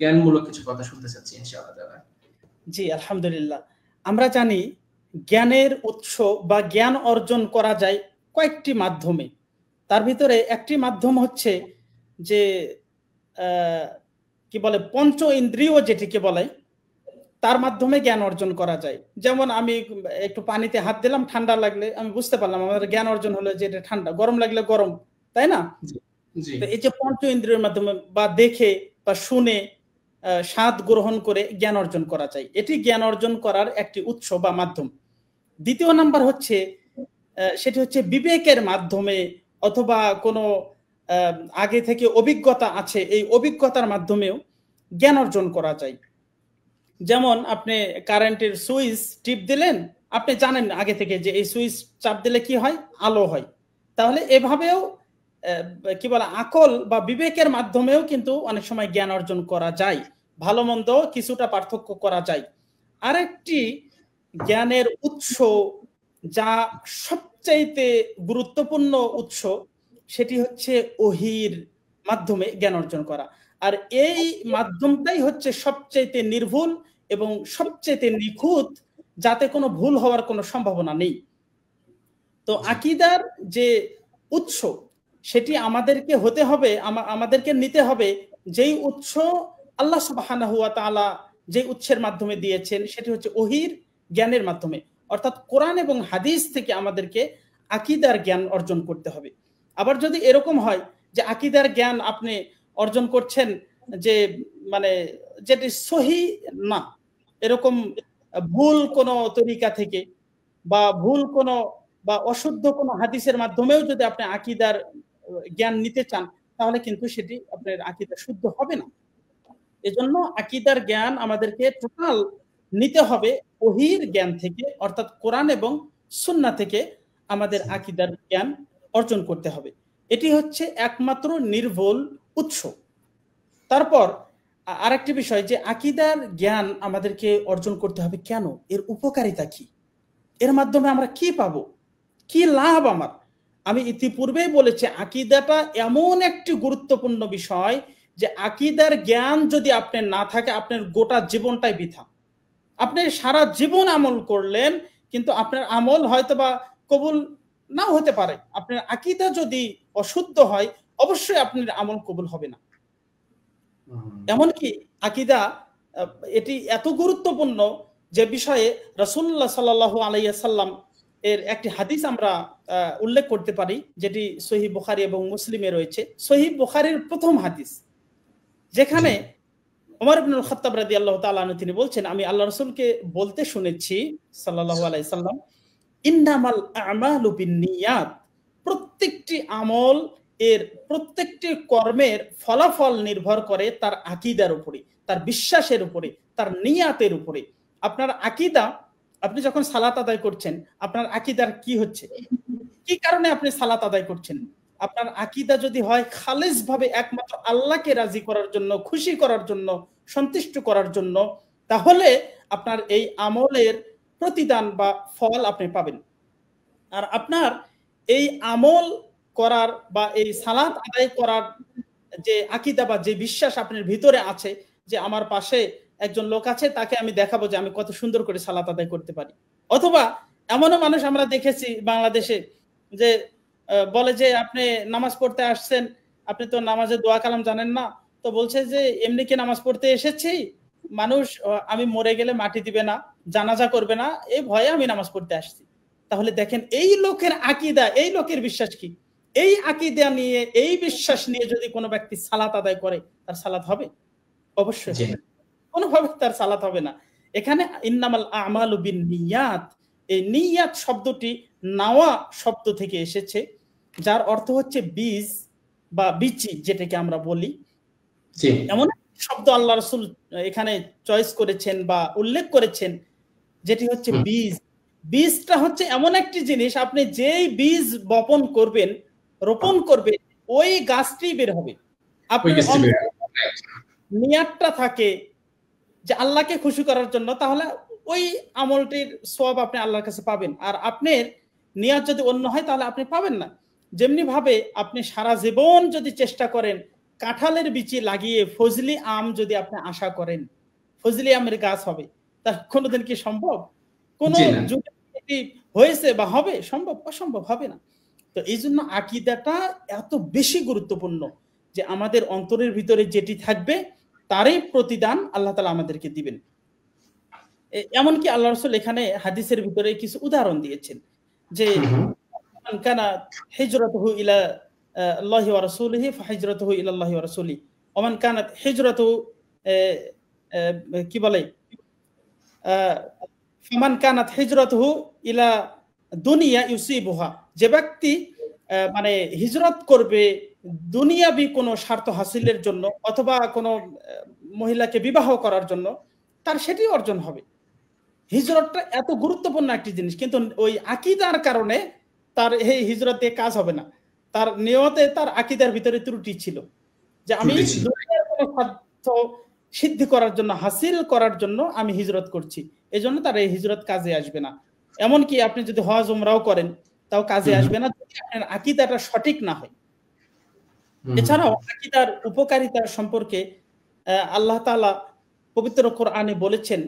S1: জ্ঞানমূলক কিছু কথা শুনতে চাচ্ছি ইনশাআল্লাহ তাআলা।
S2: জি আলহামদুলিল্লাহ। আমরা জানি জ্ঞানের উৎস বা জ্ঞান অর্জন করা যায় কয়েকটি মাধ্যমে। তার ভিতরে একটি মাধ্যম হচ্ছে যে কি বলে পঞ্চ ইন্দ্রিয়, যেটিকে বলে, তার মাধ্যমে জ্ঞান অর্জন করা যায়। যেমন আমি একটু পানিতে হাত দিলাম, ঠান্ডা লাগলে আমি বুঝতে পারলাম, আমাদের জ্ঞান অর্জন হলো যে এটা ঠান্ডা, গরম লাগলে গরম, তাই না? তো এই যে পঞ্চ ইন্দ্রিয়ের মাধ্যমে বা দেখে বা শুনে স্বাদ গ্রহণ করে জ্ঞান অর্জন করা যায়, এটি জ্ঞান অর্জন করার একটি উৎস বা মাধ্যম। দ্বিতীয় নাম্বার হচ্ছে সেটি হচ্ছে বিবেকের মাধ্যমে, অথবা কোনো আগে থেকে অভিজ্ঞতা আছে, এই অভিজ্ঞতার মাধ্যমেও জ্ঞান অর্জন করা যায়। যেমন আপনি কারেন্টের সুইচ টিপ দিলেন, আপনি জানেন আগে থেকে যে এই সুইচ চাপ দিলে কি হয়, আলো হয়। তাহলে এভাবেও কি বলে আকল বা বিবেকের মাধ্যমেও কিন্তু অনেক সময় জ্ঞান অর্জন করা যায়, ভালো মন্দ কিছুটা পার্থক্য করা যায়। আরেকটি জ্ঞানের উৎস যা সবচাইতে গুরুত্বপূর্ণ উৎস, সেটি হচ্ছে ওহীর মাধ্যমে জ্ঞান অর্জন করা। আর এই মাধ্যমটাই হচ্ছে সবচাইতে নির্ভুল এবং সবচাইতে নিখুঁত, যাতে কোনো ভুল হওয়ার কোনো সম্ভাবনা নেই। তো আকীদার যে উৎস, সেটি আমাদেরকে হতে হবে, আমাদেরকে নিতে হবে যেই উৎস আল্লাহ সুবহানাহু ওয়া তাআলা যে উৎসের মাধ্যমে দিয়েছেন, সেটি হচ্ছে ওহীর জ্ঞানের মাধ্যমে, অর্থাৎ কোরআন এবং হাদিস থেকে আমাদেরকে আকীদার জ্ঞান অর্জন করতে হবে। আবার যদি এরকম হয় যে আকীদার জ্ঞান আপনি অর্জন করছেন যে মানে যেটি সহিহ না, এরকম ভুল কোনো তরিকা থেকে বা ভুল কোনো বা অশুদ্ধ কোনো হাদিসের মাধ্যমেও যদি আপনি আকীদার জ্ঞান নিতে চান, তাহলে কিন্তু সেটি আপনার আকীদা শুদ্ধ হবে না। এজন্য আকীদার জ্ঞান আমাদেরকে টোটাল নিতে হবে ওহীর জ্ঞান থেকে, অর্থাৎ কোরআন এবং সুন্নাহ থেকে আমাদের আকীদার জ্ঞান অর্জন করতে হবে। এটি হচ্ছে একমাত্র নির্ভুল উৎস। তারপর আরেকটি বিষয়, যে আকীদার জ্ঞান আমাদেরকে অর্জন করতে হবে কেন, এর উপকারিতা কি, এর মাধ্যমে আমরা কি পাবো, কি লাভ আমার। আমি ইতিপূর্বেই বলেছি আকীদাটা এমন একটি গুরুত্বপূর্ণ বিষয় যে আকীদার জ্ঞান যদি আপনার না থাকে আপনার গোটা জীবনটাই বৃথা। আপনি সারা জীবন আমল করলেন কিন্তু আপনার আমল হয়তোবা কবুল নাও হতে পারে। আপনার আকীদা যদি অশুদ্ধ হয় অবশ্যই আপনার আমল কবুল হবে না। এমনকি আকীদা এটি এত গুরুত্বপূর্ণ যে বিষয়ে রাসূলুল্লাহ সাল্লাল্লাহু আলাইহি ওয়াসাল্লাম এর একটি হাদিস আমরা উল্লেখ করতে পারি, যেটি সহিহ বুখারী এবং মুসলিমে রয়েছে। সহিহ বুখারীর প্রথম হাদিস, যেখানে ওমর ইবনুল খাত্তাব রাদিয়াল্লাহু তাআলা আনহু তিনি বলছেন, আমি আল্লাহ রাসূলকে বলতে শুনেছি সাল্লাল্লাহু আলাইহি সাল্লাম, ইন্নামাল আমালু বিন্নিয়াত, প্রত্যেকটি আমল এর প্রত্যেকটি কর্মের ফলাফল নির্ভর করে তার আকীদার উপরে, তার বিশ্বাসের উপরে, তার নিয়াতের উপরে। আপনার আকীদা, আপনি যখন সালাত আদায় করছেন আপনার আকীদার কি হচ্ছে, কি কারণে আপনি সালাত আদায় করছেন? আপনার আকীদা যদি হয় খালেস ভাবে একমাত্র আল্লাহকে রাজি করার জন্য, খুশি করার জন্য, সন্তুষ্ট করার জন্য, তাহলে আপনার এই আমলের প্রতিদান বা ফল আপনি পাবেন। আর আপনার এই আমল করার বা এই সালাত আদায় করার যে আকীদা বা যে বিশ্বাস আপনার ভিতরে আছে যে আমার পাশে একজন লোক আছে, তাকে আমি দেখাবো যে আমি কত সুন্দর করে সালাত আদায় করতে পারি। অথবা এমনও মানুষ আমরা দেখেছি বাংলাদেশে যে বলে যে আপনি নামাজ পড়তে আসছেন, আপনি তো নামাজে দোয়া কালাম জানেন না, তো বলছে যে এমনি কি নামাজ পড়তে এসেছি, মানুষ আমি মরে গেলে মাটি দিবে না, জানাজা করবে না, এই ভয়ে আমি নামাজ পড়তে আসছি। তাহলে দেখেন এই লোকের আকীদা, এই লোকের বিশ্বাস কি? এই আকীদা নিয়ে, এই বিশ্বাস নিয়ে যদি কোনো ব্যক্তি সালাত আদায় করে তার সালাত হবে? অবশ্যই হবে। কোনোভাবে তার সালাত হবে না। এখানে ইন্নামাল আমালু বিন্নিয়াত, এই নিয়াত শব্দটি নাওয়া শব্দ থেকে এসেছে, যার অর্থ হচ্ছে বীজ বা বিচি, যেটাকে আমরা বলি। এমন শব্দ আল্লাহ রাসূল এখানে চয়েস করেছেন বা উল্লেখ করেছেন যেটি হচ্ছে বীজ। বীজটা হচ্ছে এমন একটি জিনিস, আপনি যেই বীজ বপন করবেন, রোপণ করবেন, ওই গাছটি বের হবে। আপনার নিয়াতটা থাকে যে আল্লাহকে খুশি করার জন্য, তাহলে ওই আমলটির সওয়াব আপনি আল্লাহর কাছে পাবেন। আর আপনার নিয়াত যদি অন্য হয় তাহলে আপনি পাবেন না। যেমনি ভাবে আপনি সারা জীবন যদি চেষ্টা করেন কাঁঠালের বিচি লাগিয়ে ফজলি আম যদি আপনি আশা করেন ফজলি আমের গাছ হবে, তা কোনোদিন কি সম্ভব? কোন যুগে হয়েছে বা হবে সম্ভব? অসম্ভব, হবে না। তো এই জন্য আকীদাটা এত বেশি গুরুত্বপূর্ণ যে আমাদের অন্তরের ভিতরে যেটি থাকবে তারই প্রতিদান আল্লাহ তাআলা আমাদেরকে দিবেন। এমনকি আল্লাহ রাসূল এখানে হাদিসের ভিতরে কিছু উদাহরণ দিয়েছেন যে মান কানা হিজরাতুহু ইলা আল্লাহি ওয়া রাসূলিহি ফাহিজরাতুহু ইলা আল্লাহি ওয়া রাসূলিহি ওয়া মান কানাত হিজরাতুহু কি বলে ফামান কানাত হিজরাতুহু ইলা দুনিয়া ইউসিবুহা, যে ব্যক্তি মানে হিজরত করবে দুনিয়াবি কোনো স্বার্থ হাসিলের জন্য অথবা কোনো মহিলাকে বিবাহ করার জন্য, তার সেটি অর্জন হবে। হিজরতটা এত গুরুত্বপূর্ণ একটি জিনিস, কিন্তু ওই আকীদার কারণে তার এই হিজরত দিয়ে কাজ হবে না। তার নিয়তে, তার আকীদার ভিতরে ত্রুটি ছিল যে আমি দুনিয়ার কোনো স্বার্থ সিদ্ধি করার জন্য, হাসিল করার জন্য আমি হিজরত করছি, এজন্য তার এই হিজরত কাজে আসবে না। এমনকি আপনি যদি হজ উমরাও করেন তাও কাজে আসবে না যদি আপনার আকীদাটা সঠিক না হয়। এছাড়াও আকীদার উপকারিতার সম্পর্কে আল্লাহ তাআলা পবিত্র কোরআনে বলেছেন,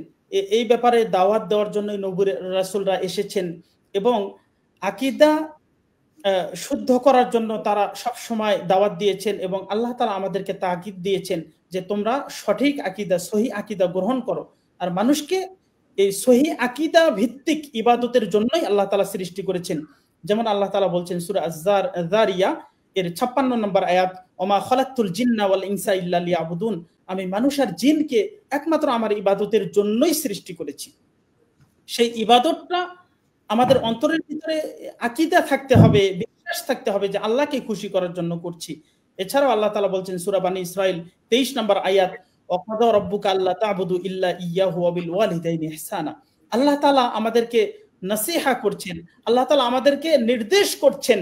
S2: এই ব্যাপারে দাওয়াত দেওয়ার জন্য নবী রাসূলরা এসেছেন এবং আকীদা শুদ্ধ করার জন্য তারা সব সময় দাওয়াত দিয়েছেন এবং আল্লাহ তাআলা আমাদেরকে তাকিদ দিয়েছেন যে তোমরা সঠিক আকীদা, সহিহ আকীদা গ্রহণ করো। আর মানুষকে এই সহিহ আকীদা ভিত্তিক ইবাদতের জন্যই আল্লাহ তাআলা সৃষ্টি করেছেন। যেমন আল্লাহ তাআলা বলছেন সূরা আয-যারিয়া এর 56 নম্বর আয়াত, ওমা খালাকতুল জিন্না ওয়াল ইনসা ইল্লা লিয়াবুদুন, আমি মানুষ আর জিনকে একমাত্র আমার ইবাদতের জন্যই সৃষ্টি করেছি। সেই ইবাদতটা আমাদের অন্তরের ভিতরে আকীদা থাকতে হবে, বিশ্বাস থাকতে হবে যে আল্লাহকে খুশি করার জন্য করছি। এছাড়াও আল্লাহ তাআলা বলছেন সূরা বানী ইসরাইল 23 নম্বর আয়াত, ওয়াকাদা রাব্বুকা আল্লা তা'বুদু ইল্লা ইয়্যাহু ওয়া বিল ওয়ালিদাইনি ইহসানা। আল্লাহ তাআলা আমাদেরকে নসিহা করছেন, আল্লাহ তাআলা আমাদেরকে নির্দেশ করছেন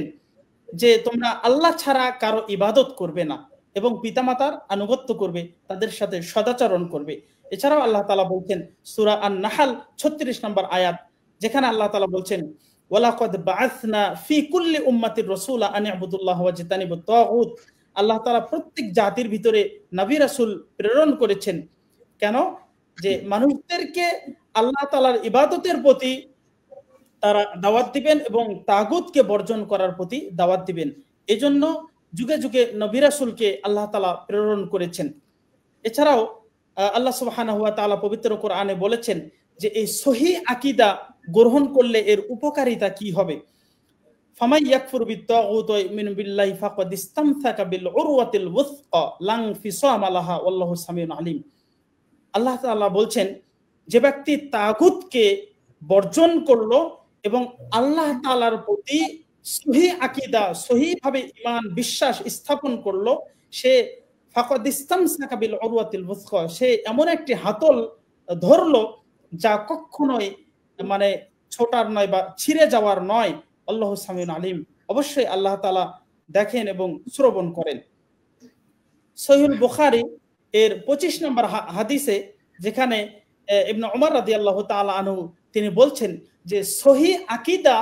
S2: যে তোমরা আল্লাহ ছাড়া কারো ইবাদত করবে না এবং পিতামাতার আনুগত্য করবে, তাদের সাথে সদাচরণ করবে। এছাড়াও আল্লাহ তাআলা বলছেন সূরা আন-নাহল 36 নম্বর আয়াত, যেখানে আল্লাহ তাআলা বলছেন ওয়ালাকাদ বাআসনা ফি কুল্লি উম্মাতির রাসূলা আন ইবুদুল্লাহ ওয়াজতানিবুত তাগুত। আল্লাহ তাআলা প্রত্যেক জাতির ভিতরে নবী রাসূল প্রেরণ করেছেন। কেন? যে মানুষদেরকে আল্লাহ তাআলার ইবাদতের প্রতি তারা দাওয়াত দিবেন এবং তাগুতকে বর্জন করার প্রতি দাওয়াত দিবেন। এজন্য যুগে যুগে নবী রাসূলকে আল্লাহ তাআলা প্রেরণ করেছেন। এছাড়াও আল্লাহ সুবহানাহু ওয়া তাআলা পবিত্র কোরআনে বলেছেন যে এই সহিহ আকীদা গ্রহণ করলে এর উপকারিতা কি হবে। ফামাই ইয়াকফুর বিত-তাগুত ওয়া ইউমিনু বিল্লাহি ফাকাদ ইসতামসাকা বিল উরওয়াতিল ওয়াসকা লা ইনফিসামা লাহা ওয়াল্লাহু সামিউন আলিম। আল্লাহ তাআলা বলছেন যে ব্যক্তি তাগুতকে বর্জন করলো এবং আল্লাহ তাআলার প্রতি সহিহ আকীদা, সহিভাবে ঈমান বিশ্বাস স্থাপন করলো, সে ফাকাদ ইসতামসাকা বিল উরওয়াতিল ওয়াসকা, সে এমন একটি হাতল ধরলো যা কখনোই মানে ছোটার নয় বা ছিঁড়ে যাওয়ার নয়। আল্লাহু সামিউন আলিম, অবশ্যই আল্লাহ তাআলা দেখেন এবং শ্রবণ করেন। সহিহুল বুখারী এর 25 নম্বর হাদিসে যেখানে ইবনে ওমর রাদিয়াল্লাহু তাআলা আনহু তিনি বলছেন যে সহিহ আকীদা,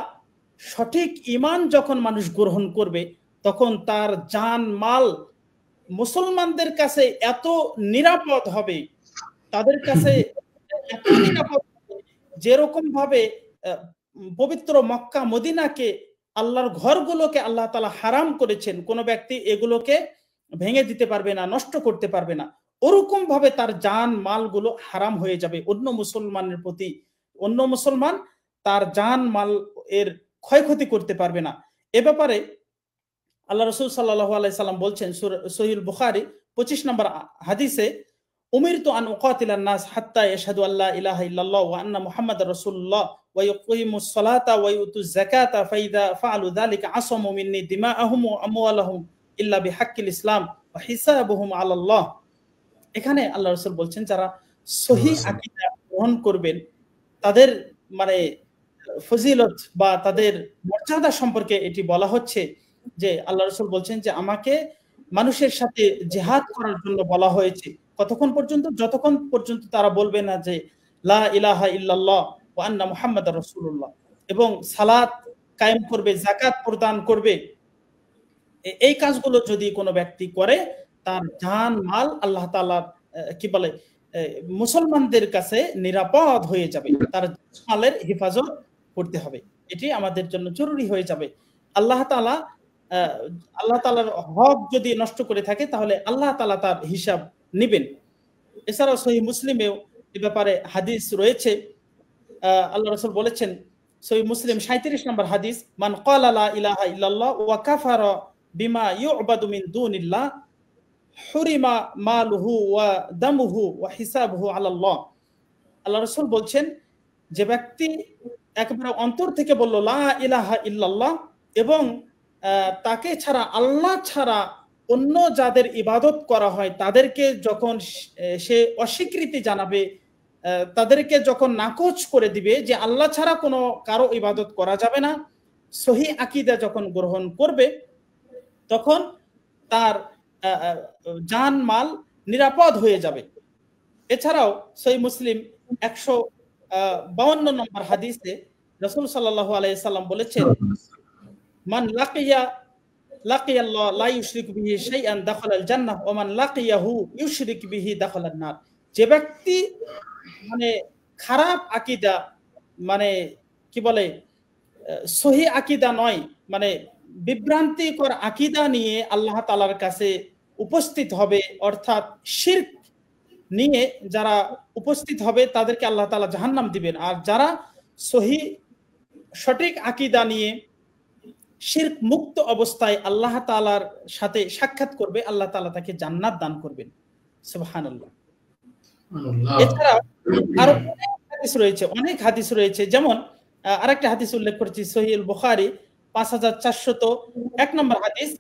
S2: সঠিক ঈমান যখন মানুষ গ্রহণ করবে তখন তার জান মাল মুসলমানদের কাছে এত নিরাপদ হবে, তাদের কাছে এত নিরাপদ হবে, যেরকম ভাবে পবিত্র মক্কা মদিনাকে, আল্লাহর ঘরগুলোকে আল্লাহ তাআলা হারাম করেছেন, কোন ব্যক্তি এগুলোকে ভেঙে দিতে পারবে না, নষ্ট করতে পারবে না, ওরকম ভাবে তার জান মালগুলো হারাম হয়ে যাবে অন্য মুসলমানের প্রতি। অন্য মুসলমান তার জান মাল এর ক্ষয়ক্ষতি করতে পারবে না। এ ব্যাপারে আল্লাহ রাসূল সাল্লাল্লাহু আলাইহি সাল্লাম বলছেন সহিহুল বুখারী 25 নম্বর হাদিসে, উমিরতু আন উকাতিলান নাস হাত্তা ইয়াশহাদু আল্লা ইলাহা ইল্লাল্লাহ ওয়া আন্না মুহাম্মাদার রাসূলুল্লাহ ওয়া ইউকিমুস সালাতা ওয়া ইউতুজ যাকাতা ফাইদা ফাআলু যালিকা আসামু মিন্নি দিমাআহুম ওয়া আমওয়ালাহুম ইল্লা বিহাক্কিল ইসলাম ওয়া হিসাবুহুম আলাল্লাহ। এখানে আল্লাহ রাসূল বলছেন যারা সহিহ আকীদা গ্রহণ করবেন তাদের মানে ফজিলত বা তাদের মর্যাদা সম্পর্কে এটি বলা হচ্ছে যে আল্লাহ রাসূল বলছেন যে আমাকে মানুষের সাথে জিহাদ করার জন্য বলা হয়েছে। কতক্ষণ পর্যন্ত? যতক্ষণ পর্যন্ত তারা বলবে না যে লা ইলাহা ইল্লাল্লাহ ওয়া আন্না মুহাম্মাদার রাসূলুল্লাহ, এবং সালাত কায়েম করবে, যাকাত প্রদান করবে। এই কাজগুলো যদি কোনো ব্যক্তি করে তার জান মাল আল্লাহ তাআলা কি বলে মুসলমানদের কাছে নিরাপদ হয়ে যাবে, তার মালের হেফাজত করতে হবে। এটি আমাদের জন্য জরুরি হয়ে যাবে। আল্লাহ তাআলার হক যদি নষ্ট করে থাকে তাহলে আল্লাহ তাআলা তার হিসাব নেবেন। এছাড়াও সহিহ মুসলিমেও এ ব্যাপারে হাদিস রয়েছে। আল্লাহ রাসূল বলেছেন, সহিহ মুসলিম 37 নম্বর হাদিস, মান ক্বালা লা ইলাহা ইল্লাল্লাহ ওয়া কাফারা বিমা ইউবাদু মিন দুনিল্লাহ হুরিমা মালুহু ওয়া দামুহু ওয়া হিসাবুহু আলাল্লাহ। আল্লাহ রাসূল বলছেন যে ব্যক্তি একেবারে অন্তর থেকে বলল লা ইলাহা ইল্লাল্লাহ এবং তাকে ছাড়া, আল্লাহ ছাড়া অন্য যাদের ইবাদত করা হয় তাদেরকে যখন সে অস্বীকৃতি জানাবে, তাদেরকে যখন নাকচ করে দিবে যে আল্লাহ ছাড়া কোনো কারো ইবাদত করা যাবে না, সহিহ আকীদা যখন গ্রহণ করবে তখন তার জান মাল নিরাপদ হয়ে যাবে। এছাড়াও সহিহ মুসলিম 152 নম্বর হাদিসে রাসূল সাল্লাল্লাহু আলাইহি সাল্লাম বলেছেন, মান লাকিয়াল্লাহ লা ইউশরিকু বিহি শাইআন দাখালাল জান্নাহ ওয়া মান লাকিয়াহু ইউশরিক বিহি দাখালান নার। যে ব্যক্তি মানে খারাপ আকীদা, মানে কি বলে সহিহ আকীদা নয়, মানে বিভ্রান্তিকর আকীদা নিয়ে আল্লাহ তাআলার কাছে উপস্থিত হবে, অর্থাৎ শিরক নিয়ে যারা উপস্থিত হবে তাদেরকে আল্লাহ তাআলা জাহান্নাম দিবেন। আর যারা সহিহ সঠিক আকীদা নিয়ে শিরক মুক্ত অবস্থায় আল্লাহ তাআলার সাথে সাক্ষাৎ করবে, আল্লাহ তাআলা তাকে জান্নাত দান করবেন। সুবহানাল্লাহ। এছাড়া আরো অনেক হাদিস রয়েছে, যেমন আরেকটা হাদিস উল্লেখ করেছি সহিহুল বুখারী 5401 নম্বর হাদিস,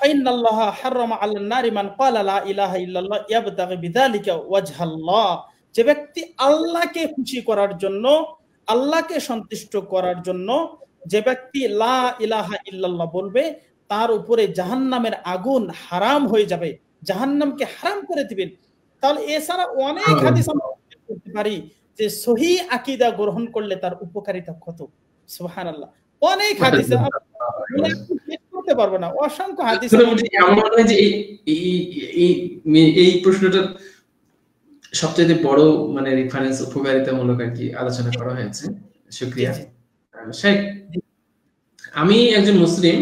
S2: ফাইনাল্লাহা হারামা আলান নারি মান ক্বালা লা ইলাহা ইল্লাল্লাহ ইয়াবতাগি বিযালিকা ওয়াজহাল্লাহ। যে ব্যক্তি আল্লাহকে খুশি করার জন্য, আল্লাহকে সন্তুষ্ট করার জন্য যে ব্যক্তি লা ইলাহা ইল্লাল্লাহ বলবে তার উপরে জাহান্নামের আগুন হারাম হয়ে যাবে, জাহান্নামকে হারাম করে দিবেন। তাহলে এছাড়া অনেক হাদিস আমরা করতে পারি যে সহিহ আকীদা গ্রহণ করলে তার উপকারিতা কত। সুবহানাল্লাহ, অনেক হাদিস করতে পারবো না, অসংখ্য হাদিস।
S1: আমার মনে হয় যে এই প্রশ্নটা সবচেয়ে বড় মানে রেফারেন্স উপকারিতামূলক আর কি আলোচনা করা হয়েছে। শুকরিয়া শেখ। আমি একজন মুসলিম,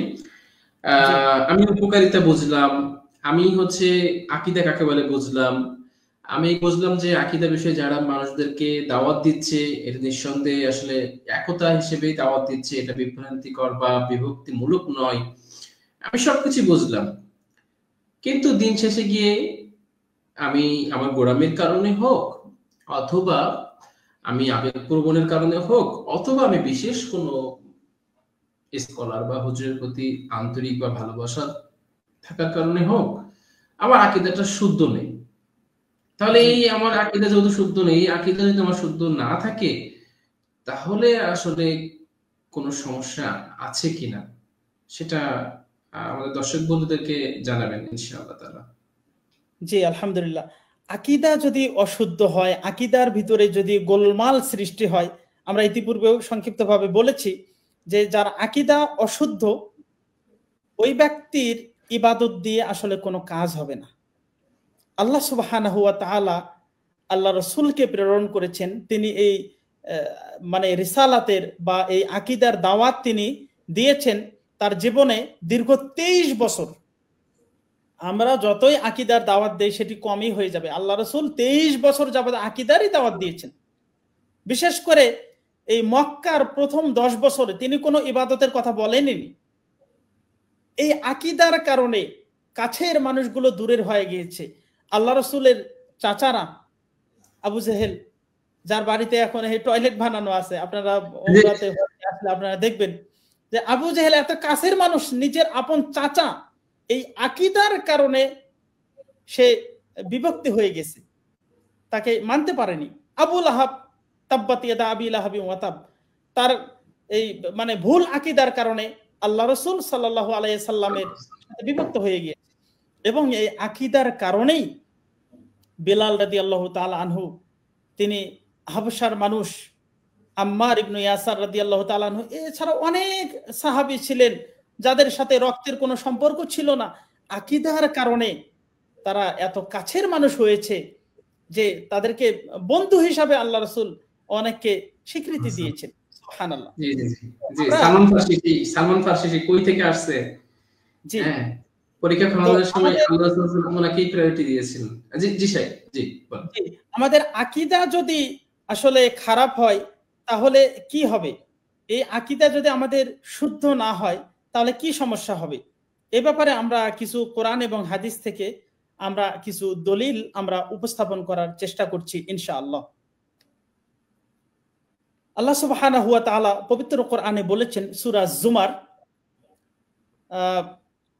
S1: আমি উপকারিতা বুঝলাম, আমি হচ্ছে আকীদা কাকে বলে বুঝলাম, আমি বুঝলাম যে আকীদা বিষয়ে যারা মানুষদেরকে দাওয়াত দিচ্ছে এটা নিঃসন্দেহে আসলে একতা হিসেবেই দাওয়াত দিচ্ছে, এটা বিভ্রান্তিকর বা বিভক্তিমূলক নয়, আমি সবকিছু বুঝলাম। কিন্তু দিন শেষে গিয়ে আমি আমার গোড়ামির কারণে হোক, অথবা আমি আবেগপ্রবণের কারণে হোক, অথবা আমি বিশেষ কোনো স্কলার বা হুজুরের প্রতি আন্তরিক বা ভালোবাসা থাকার কারণে হোক, আমার আকীদাটা শুদ্ধ নেই। তাহলে এই আমার আকীদা যেহেতু শুদ্ধ নেই, আকীদা যদি আমার শুদ্ধ না থাকে, তাহলে আসলে কোনো সমস্যা আছে কিনা সেটা আমাদের দর্শক বন্ধুদেরকে জানাবেন ইনশাআল্লাহ তাআলা।
S2: জি আলহামদুলিল্লাহ। আকীদা যদি অশুদ্ধ হয়, আকীদার ভিতরে যদি গোলমাল সৃষ্টি হয়, আমরা ইতিপূর্বেও সংক্ষিপ্তভাবে বলেছি যে যার আকীদা অশুদ্ধ ওই ব্যক্তির ইবাদত দিয়ে আসলে কোনো কাজ হবে না। আল্লাহ সুবহানাহু ওয়া তাআলা আল্লাহ রাসূলকে প্রেরণ করেছেন, তিনি এই মানে রিসালাতের বা এই আকীদার দাওয়াত তিনি দিয়েছেন তার জীবনে দীর্ঘ 23 বছর। আমরা যতই আকীদার দাওয়াত দেই সেটি কমই হয়ে যাবে। আল্লাহ রাসূল 23 বছর যাবত আকীদারই দাওয়াত দিয়েছেন। বিশেষ করে এই মক্কার প্রথম 10 বছরে তিনি কোনো ইবাদতের কথা বলেননি। এই আকীদার কারণে কাছের মানুষগুলো দূরের হয়ে গিয়েছে। আল্লাহ রাসূলের চাচারা আবু জেহেল, যার বাড়িতে এখন এই টয়লেট বানানো আছে, আপনারা ওমরাতে আসলে আপনারা দেখবেন যে আবু জেহেল এত কাছের মানুষ, নিজের আপন চাচা, এই আকীদার কারণে সে বিভক্তি হয়ে গেছে, তাকে মানতে পারেনি। আবু লাহাব, তাব্বাত ইয়াদা আবি লাহাবি ওয়া তাব, তার এই মানে ভুল আকীদার কারণে আল্লাহ রাসূল সাল্লাল্লাহু আলাইহি সাল্লামের সাথে বিভক্ত হয়ে গিয়েছে। এবং এই আকীদার কারণেই বেলাল রাদিয়াল্লাহু তাআলা আনহু, তিনি হাবশার মানুষ, আম্মার ইবনে ইয়াসার রাদিয়াল্লাহু তাআলা আনহু, এছাড়া অনেক সাহাবী ছিলেন যাদের সাথে রক্তের কোনো সম্পর্ক ছিল না, আকীদার কারণে তারা এত কাছের মানুষ হয়েছে যে তাদেরকে বন্ধু হিসাবে আল্লাহ রাসূল অনেককে স্বীকৃতি দিয়েছেন। সুবহানাল্লাহ।
S1: জি জি জি। সালমান ফারসি কই থেকে আসছে? জি হ্যাঁ, পরীক্ষা ফলাফলের সময় আল্লাহ রাসূল ওনাকেই প্রায়োরিটি দিয়েছিলেন। জি জি সাহেব, জি বলেন।
S2: আমাদের আকীদা যদি আসলে খারাপ হয় তাহলে কি হবে? এই আকীদা যদি আমাদের শুদ্ধ না হয় তাহলে কি সমস্যা হবে? এ ব্যাপারে আমরা কিছু কোরআন এবং হাদিস থেকে আমরা কিছু দলিল আমরা উপস্থাপন করার চেষ্টা করছি ইনশাআল্লাহ। আল্লাহ সুবহানাহু ওয়া তাআলা পবিত্র কোরআনে বলেছেন সূরা জুমার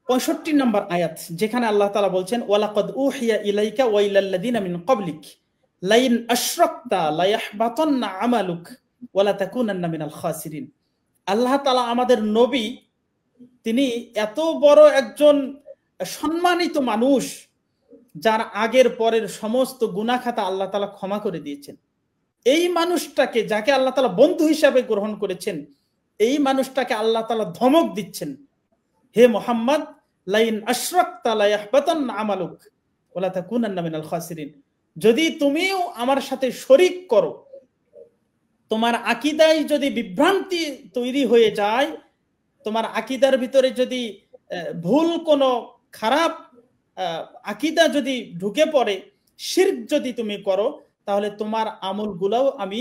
S2: 65 নম্বর আয়াত, যেখানে আল্লাহ তাআলা বলছেন ওয়ালাকাদ উহিয়া ইলাইকা ওয়া ইলাল্লাযিনা মিন ক্বাবলিক লাইন আশরাকতা লায়াহবাতান্না আমালুক ওয়া লা তাকুনান্না মিনাল খাসিরিন। আল্লাহ তাআলা আমাদের নবী, তিনি এত বড় একজন সম্মানিত মানুষ যার আগের পরের সমস্ত গুনাহ খাতা আল্লাহ তাআলা ক্ষমা করে দিয়েছেন। এই মানুষটাকে, যাকে আল্লাহ তাআলা বন্ধু হিসাবে গ্রহণ করেছেন, এই মানুষটাকে আল্লাহ তাআলা ধমক দিচ্ছেন, হে মুহাম্মদ, লাইন আশরাকতা লায়াহবাতান্না আমালুক ওয়া লা তাকুনান্না মিনাল খাসিরিন, যদি তুমিও আমার সাথে শরীক করো, তোমার আকীদায় যদি বিভ্রান্তি তৈরি হয়ে যায়, তোমার আকীদার ভিতরে যদি ভুল কোনো খারাপ আকীদা যদি ঢুকে পড়ে, শিরক যদি তুমি করো, তাহলে তোমার আমলগুলোও আমি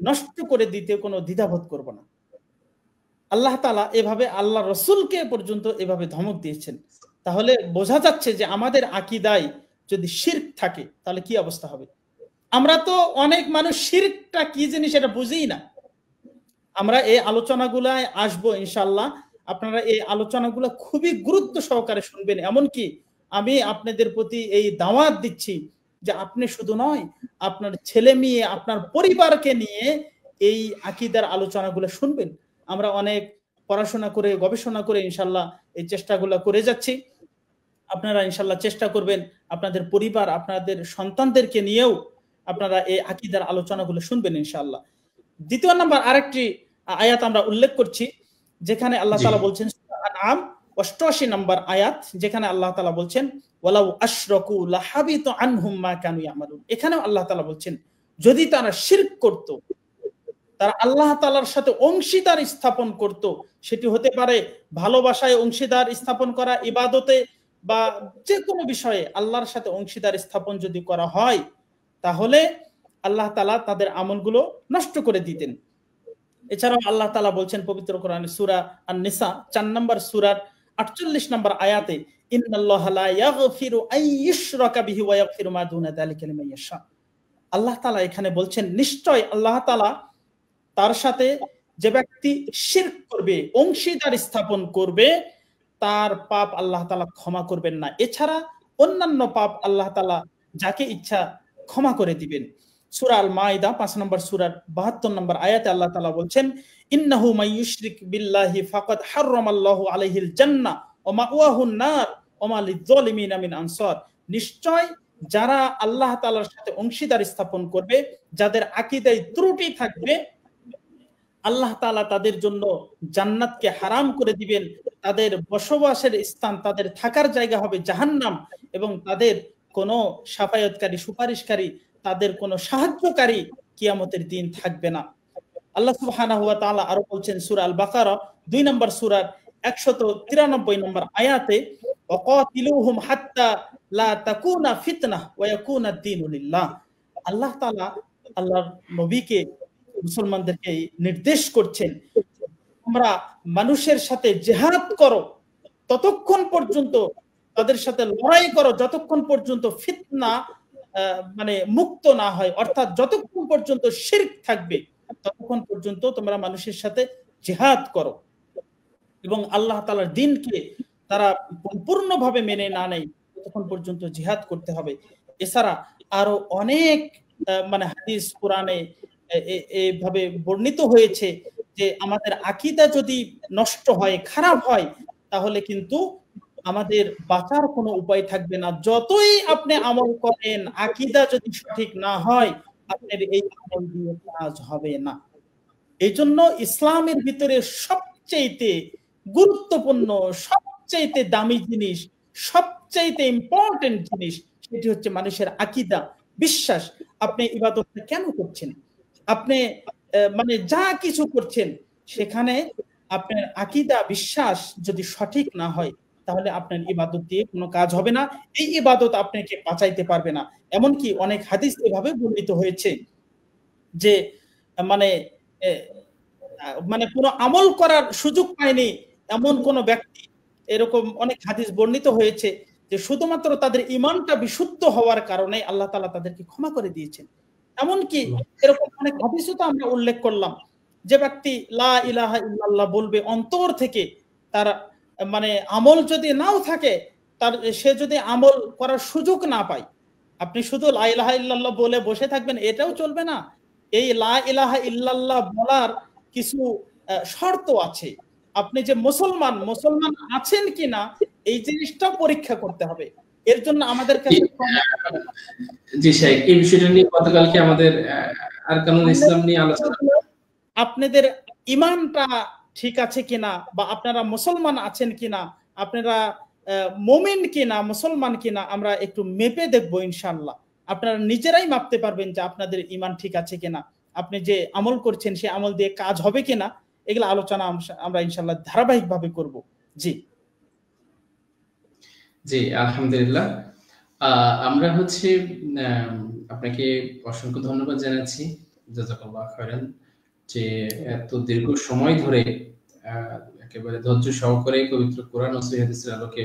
S2: নষ্ট করে দিতে কোনো দ্বিধাবোধ করব না। আল্লাহ তাআলা এভাবে আল্লাহ রাসূলকে পর্যন্ত এভাবে ধমক দিয়েছেন। তাহলে বোঝা যাচ্ছে যে আমাদের আকীদায় যদি শিরক থাকে তাহলে কি অবস্থা হবে। আমরা তো অনেক মানুষ শিরকটা কি জিনিস এটা বুঝিই না। আমরা এই আলোচনাগুলায় আসবো ইনশাআল্লাহ। আপনারা এই আলোচনাগুলো খুবই গুরুত্ব সহকারে শুনবেন। এমনকি আমি আপনাদের প্রতি এই দাওয়াত দিচ্ছি যে আপনি শুধু নয়, আপনার ছেলে মেয়ে, আপনার পরিবারকে নিয়ে এই আকীদার আলোচনাগুলো শুনবেন। আমরা অনেক পড়াশোনা করে, গবেষণা করে ইনশাআল্লাহ এই চেষ্টাগুলো করে যাচ্ছি। আপনারা ইনশাআল্লাহ চেষ্টা করবেন আপনাদের পরিবার, আপনাদের সন্তানদেরকে নিয়েও আপনারা এই আকীদার আলোচনাগুলো শুনবেন ইনশাআল্লাহ। দ্বিতীয় নাম্বার আরেকটি আয়াত আমরা উল্লেখ করছি, যেখানে আল্লাহ তাআলা বলছেন সূরা আনআম 88 নম্বর আয়াত, যেখানে আল্লাহ তাআলা বলছেন ওয়ালাউ আশরাকু লাহাবিতু আনহুম মা কানু ইয়ামালুন। এখানেও আল্লাহ তাআলা বলছেন যদি তারা শিরক করত, তারা আল্লাহ তাআলার সাথে অংশীদার স্থাপন করত, সেটি হতে পারে ভালোবাসায় অংশীদার স্থাপন করা, ইবাদতে বা যে কোনো বিষয়ে আল্লাহর সাথে অংশীদার স্থাপন যদি করা হয়, তাহলে আল্লাহ তাআলা তাদের আমলগুলো নষ্ট করে দিতেন। এছাড়াও আল্লাহ তাআলা বলছেন পবিত্র কোরআনে সূরা আন-নিসা 4 নম্বর সূরার 48 নম্বর আয়াতে ইন্নাল্লাহা লা ইয়াগফিরু আন ইউশরাকা বিহি ওয়া ইয়াগফিরু মা দুনা যালিকা লিমান ইয়াশা। আল্লাহ তাআলা এখানে বলছেন নিশ্চয় আল্লাহ তাআলা তার সাথে যে ব্যক্তি শিরক করবে, অংশীদার স্থাপন করবে, তার পাপ আল্লাহ তাআলা ক্ষমা করবেন না। এছাড়া অন্যান্য পাপ আল্লাহ তাআলা যাকে ইচ্ছা ক্ষমা করে দিবেন। সূরা আল মাইদা 5 নম্বর সূরার 72 নম্বর আয়াতে আল্লাহ তাআলা বলছেন ইন্নাহু মাইয়ুশরিক বিল্লাহি ফাকাদ হারামাল্লাহু আলাইহিল জান্নাহ ওয়া মাওয়াহুন নার ওয়া মা লিয-যালিমিনা মিন আনসার। নিশ্চয় যারা আল্লাহ তাআলার সাথে অংশীদার স্থাপন করবে, যাদের আকীদায় ত্রুটি থাকবে, আল্লাহ তাআলা তাদের জন্য জান্নাতকে হারাম করে দিবেন, তাদের বসবাসের স্থান, তাদের থাকার জায়গা হবে জাহান্নাম, এবং তাদের কোনো শাফায়াতকারী, সুপারিশকারী, তাদের কোনো সাহায্যকারী কিয়ামতের দিন থাকবে না। আল্লাহ সুবহানাহু ওয়া তাআলা আরো বলছেন সূরা আল বাকারা 2 নম্বর সূরার 193 নম্বর আয়াতে ওয়াকাতিলুহুম হাত্তা লা তাকুনা ফিতনাহ ওয়া ইয়াকুনা আদ-দীনু লিল্লাহ। আল্লাহ তাআলা আল্লাহর নবীকে, মুসলমানদেরকে নির্দেশ করছেন তোমরা মানুষের সাথে জিহাদ করো ততক্ষণ পর্যন্ত, তাদের সাথে লড়াই করো যতক্ষণ পর্যন্ত ফিতনা মানে মুক্ত না হয়, অর্থাৎ যতক্ষণ পর্যন্ত শিরক থাকবে ততক্ষণ পর্যন্ত তোমরা মানুষের সাথে জিহাদ করো, এবং আল্লাহ তাআলার দ্বীনকে তারা পূর্ণভাবে মেনে না নেয় ততক্ষণ পর্যন্ত জিহাদ করতে হবে। এছাড়া আরো অনেক মানে হাদিস কোরআনে এইভাবে বর্ণিত হয়েছে যে আমাদের আকীদা যদি নষ্ট হয়, খারাপ হয়, তাহলে কিন্তু আমাদের বাঁচার কোনো উপায় থাকবে না। যতই আপনি আমল করেন, আকীদা যদি সঠিক না হয়, আপনার এই আমল দিয়ে কাজ হবে না। এই জন্য ইসলামের ভিতরে সবচেয়ে গুরুত্বপূর্ণ, সবচেয়ে দামি জিনিস, সবচেয়ে ইম্পর্টেন্ট জিনিস, সেটি হচ্ছে মানুষের আকীদা, বিশ্বাস। আপনি ইবাদত কেন করছেন, আপনি মানে যা কিছু করছেন, সেখানে আপনার আকীদা, বিশ্বাস যদি সঠিক না হয়, তাহলে আপনার ইবাদত দিয়ে কোনো কাজ হবে না, এই ইবাদত আপনাকে বাঁচাইতে পারবে না। এমনকি অনেক হাদিস এভাবে বর্ণিত হয়েছে যে মানে মানে কোনো আমল করার সুযোগ পায়নি এমন কোন ব্যক্তি, এরকম অনেক হাদিস বর্ণিত হয়েছে যে শুধুমাত্র তাদের ঈমানটা বিশুদ্ধ হওয়ার কারণে আল্লাহ তাআলা তাদেরকে ক্ষমা করে দিয়েছেন। এমনকি এরকম অনেক হাদিসও তো আমরা উল্লেখ করলাম, যে ব্যক্তি লা ইলাহা ইল্লাল্লাহ বলবে অন্তর থেকে, তার মানে আমল যদি নাও থাকে, তার সে যদি আমল করার সুযোগ না পায়, আপনি শুধু লা ইলাহা ইল্লাল্লাহ বলে বসে থাকবেন, এটাও চলবে না। এই লা ইলাহা ইল্লাল্লাহ বলার কিছু শর্ত আছে। আপনি যে মুসলমান আছেন কিনা এই জিনিসটা পরীক্ষা করতে হবে। এর জন্য আমাদের কাছে
S1: জি শেখ, এই বিষয়টা নিয়ে গতকালকে আমাদের আরকানুল ইসলাম নিয়ে আলোচনা,
S2: আপনাদের ঈমানটা ঠিক আছে কিনা, বা আপনারা মুসলমান আছেন কিনা, আপনারা মুমিন কিনা, মুসলমান কিনা, আমরা একটু মেপে দেখবো ইনশাআল্লাহ। আপনারা নিজেরাই মাপতে পারবেন যে আপনাদের ঈমান ঠিক আছে কিনা, আপনি যে আমল করছেন সে আমল দিয়ে কাজ হবে কিনা। এগুলা আলোচনা আমরা ইনশাআল্লাহ ধারাবাহিকভাবে করব। জি
S1: জি আলহামদুলিল্লাহ। আমরা হচ্ছে আপনাকে অসংখ্য ধন্যবাদ জানাচ্ছি, জাযাকাল্লাহু খাইরান, যে এত দীর্ঘ সময় ধরে একেবারে ধৈর্য সহকারে পবিত্র কোরআন ও সহিহ হাদিসের আলোকে,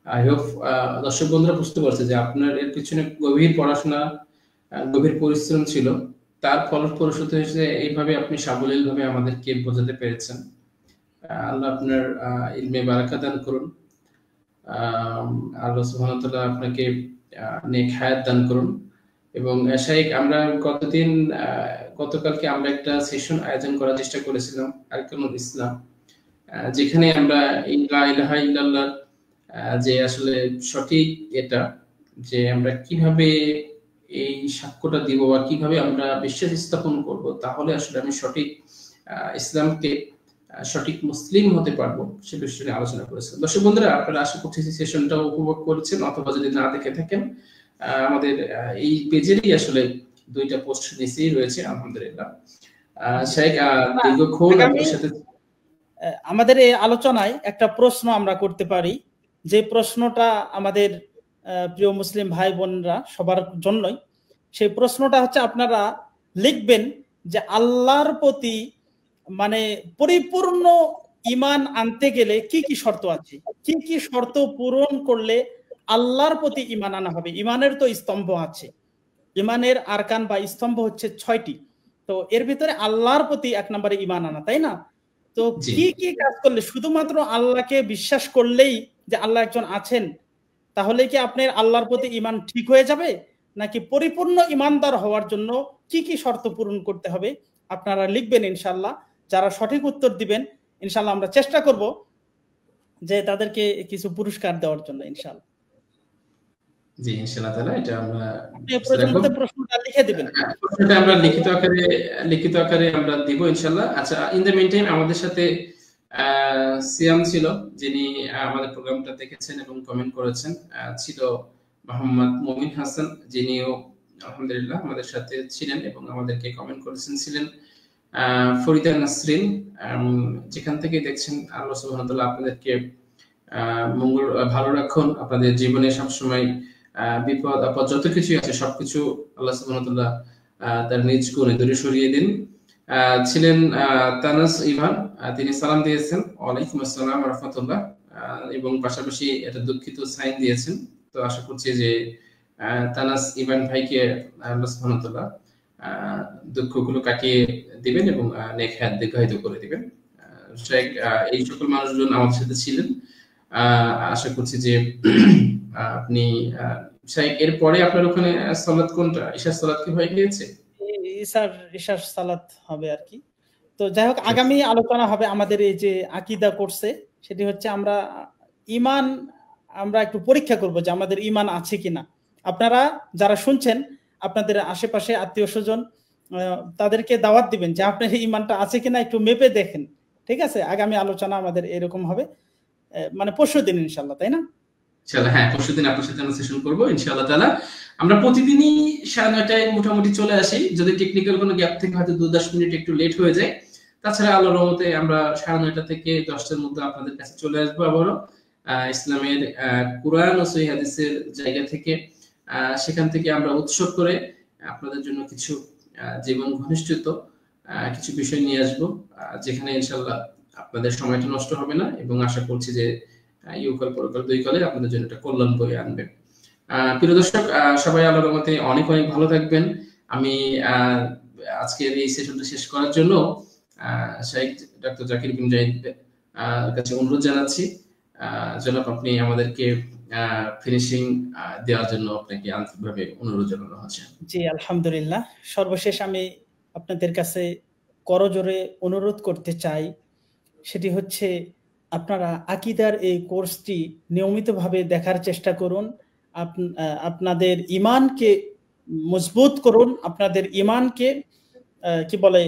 S1: আই হোপ দর্শক বন্ধুরা বুঝতে পারছে যে আপনার এর পিছনে গভীর পড়াশোনা, গভীর পরিশ্রম ছিল, তার ফলপ্রসূ হয়েছে এইভাবে আপনি সাবলীলভাবে আমাদেরকে বোঝাতে পেরেছেন। আল্লাহ আপনার ইলমে বারাকা দান করুন, আল্লাহ সুবহানাহু ওয়া তাআলা আপনাকে নেক হায়াত দান করুন। এবং শাইখ, আমরা গতকালকে আমরা একটা সেশন আয়োজন করার চেষ্টা করেছিলাম আরকানুল ইসলাম, যেখানে আমরা লা ইলাহা ইল্লাল্লাহ যে আসলে সঠিক এটা, যে আমরা কিভাবে এই সাক্ষ্যটা দিব বা কিভাবে আমরা বিশ্বাস স্থাপন করব, তাহলে আসলে আমি সঠিক ইসলামকে সঠিক মুসলিম হতে পারবো সে বিষয়ে নিয়ে আলোচনা করেছেন। দর্শক বন্ধুরা, আপনারা আশা করছি সেশনটা উপভোগ করেছেন, অথবা যদি না দেখে থাকেন আমাদের এই পেজেরই আসলে 2টা পোস্ট নিচেই রয়েছে আলহামদুলিল্লাহ। শেখ দীর্ঘক্ষণ আপনার সাথে
S2: আমাদের এই আলোচনায় একটা প্রশ্ন আমরা করতে পারি, যে প্রশ্নটা আমাদের প্রিয় মুসলিম ভাই বোনরা সবার জন্যই। সেই প্রশ্নটা হচ্ছে, আপনারা লিখবেন যে আল্লাহর প্রতি মানে পরিপূর্ণ ঈমান আনতে গেলে কি কি শর্ত আছে, কি কি শর্ত পূরণ করলে আল্লাহর প্রতি ঈমান আনা হবে। ঈমানের তো স্তম্ভ আছে, ঈমানের আরকান বা স্তম্ভ হচ্ছে 6টি। তো এর ভিতরে আল্লাহর প্রতি 1 নম্বরে ঈমান আনা, তাই না? তো কি কি কাজ করলে, শুধুমাত্র আল্লাহকে বিশ্বাস করলেই যে আল্লাহ একজন আছেন তাহলে কি আপনার আল্লাহর প্রতি ঈমান ঠিক হয়ে যাবে, নাকি পরিপূর্ণ ঈমানদার হওয়ার জন্য কি কি শর্ত পূরণ করতে হবে? আপনারা লিখবেন ইনশাআল্লাহ। যারা সঠিক উত্তর দিবেন ইনশাআল্লাহ আমরা চেষ্টা করব যে তাদেরকে কিছু পুরস্কার দেওয়ার জন্য ইনশাআল্লাহ।
S1: জি ইনশাআল্লাহ তাআলা এটা আমরা
S2: প্রশ্নটা লিখে দিবেন।
S1: প্রশ্নটা আমরা লিখিত আকারে আমরা দিব ইনশাআল্লাহ। আচ্ছা, ইন দ্য মিন টাইম আমাদের সাথে সিয়াম ছিল, যিনি আমাদের প্রোগ্রামটা দেখেছেন এবং কমেন্ট করেছেন। ছিল মোহাম্মদ মুমিন হাসান, যিনিও আলহামদুলিল্লাহ আমাদের সাথে ছিলেন এবং আমাদেরকে কমেন্ট করেছেন। ছিলেন ফরিদা নাসরিন, যেখান থেকে দেখছেন। আল্লাহ সুবহানাহু ওয়া তাআলা আপনাদেরকে মঙ্গল ভালো রাখুন, আপনাদের জীবনে সবসময় বিপদ আপদ যত কিছু আছে সবকিছু আল্লাহ সুবহানাহু ওয়া তাআলা তার নিজ গুণে দূরে সরিয়ে দিন। ছিলেন তানাস ইভান, তিনি সালাম দিয়েছেন ওয়ালাইকুম আসসালাম ওয়া রাহমাতুল্লাহ, এবং পাশাপাশি একটা দুঃখিত সাইন দিয়েছেন। তো আশা করছি যে তানাস ইভান ভাইকে আল্লাহ সুবহানাহু ওয়া তাআলা দুঃখগুলো কাটিয়ে দিবেন এবং নেক হায়াত দীর্ঘায়িত করে দিবেন। এই সকল মানুষজন আমাদের সাথে ছিলেন। আশা করছি যে আপনি এরপরে আপনার ওখানে সালাত কোনটা, ইশার সালাত কি হয়ে গিয়েছে?
S2: ইশার সালাত হবে আর কি। তো যাই হোক, আগামী আলোচনা হবে আমাদের এই যে আকীদা কোর্সে, সেটি হচ্ছে আমরা ঈমান আমরা একটু পরীক্ষা করব যে আমাদের ঈমান আছে কিনা। আপনারা যারা শুনছেন আপনাদের আশেপাশে আত্মীয় স্বজন তাদেরকে দাওয়াত দিবেন যে আপনার ঈমানটা আছে কিনা একটু মেপে দেখেন। ঠিক আছে, আগামী আলোচনা আমাদের এরকম হবে, মানে পরশুদিন ইনশাআল্লাহ, তাই না?
S1: ইনশাআল্লাহ, হ্যাঁ পরশুদিন আপনার সাথে আমরা সেশন করব ইনশাআল্লাহ তাআলা। আমরা প্রতিদিনই 9:30টায় মোটামুটি চলে আসি, যদি টেকনিক্যাল কোনো গ্যাপ থেকে হয়তো 2-10 মিনিট একটু লেট হয়ে যায়। তাছাড়া আল্লাহর রহমতে আমরা 9:30টা থেকে 10টার মধ্যে আপনাদের কাছে চলে আসবো আবারও ইসলামের কুরআন ও সহিহ হাদিসের জায়গা থেকে। সেখান থেকে আমরা উৎসব করে আপনাদের জন্য কিছু জীবন ঘনিষ্ঠত কিছু বিষয় নিয়ে আসবো, যেখানে ইনশাআল্লাহ আপনাদের সময়টা নষ্ট হবে না, এবং আশা করছি যে ইউকাল পরকাল 2 কালে আপনাদের জন্য একটা কল্যাণ বয়ে আনবে। প্রিয় দর্শক, সবাই আল্লাহর রহমতে অনেক অনেক ভালো থাকবেন। আমি আজকের এই সেশনটা শেষ করার জন্য শাইখ ডক্টর জাকির বিন জায়েদ কাছে অনুরোধ জানাচ্ছি, জনাব আপনি আমাদেরকে ফিনিশিং দেওয়ার জন্য আপনাকে আন্তরিকভাবে অনুরোধ জানানো হচ্ছে।
S2: জি আলহামদুলিল্লাহ। সর্বশেষ আমি আপনাদের কাছে করজোরে অনুরোধ করতে চাই, সেটি হচ্ছে আপনারা আকীদার এই কোর্সটি নিয়মিতভাবে দেখার চেষ্টা করুন। আপনাদের ঈমানকে মজবুত করুন, আপনাদের ঈমানকে কি বলে,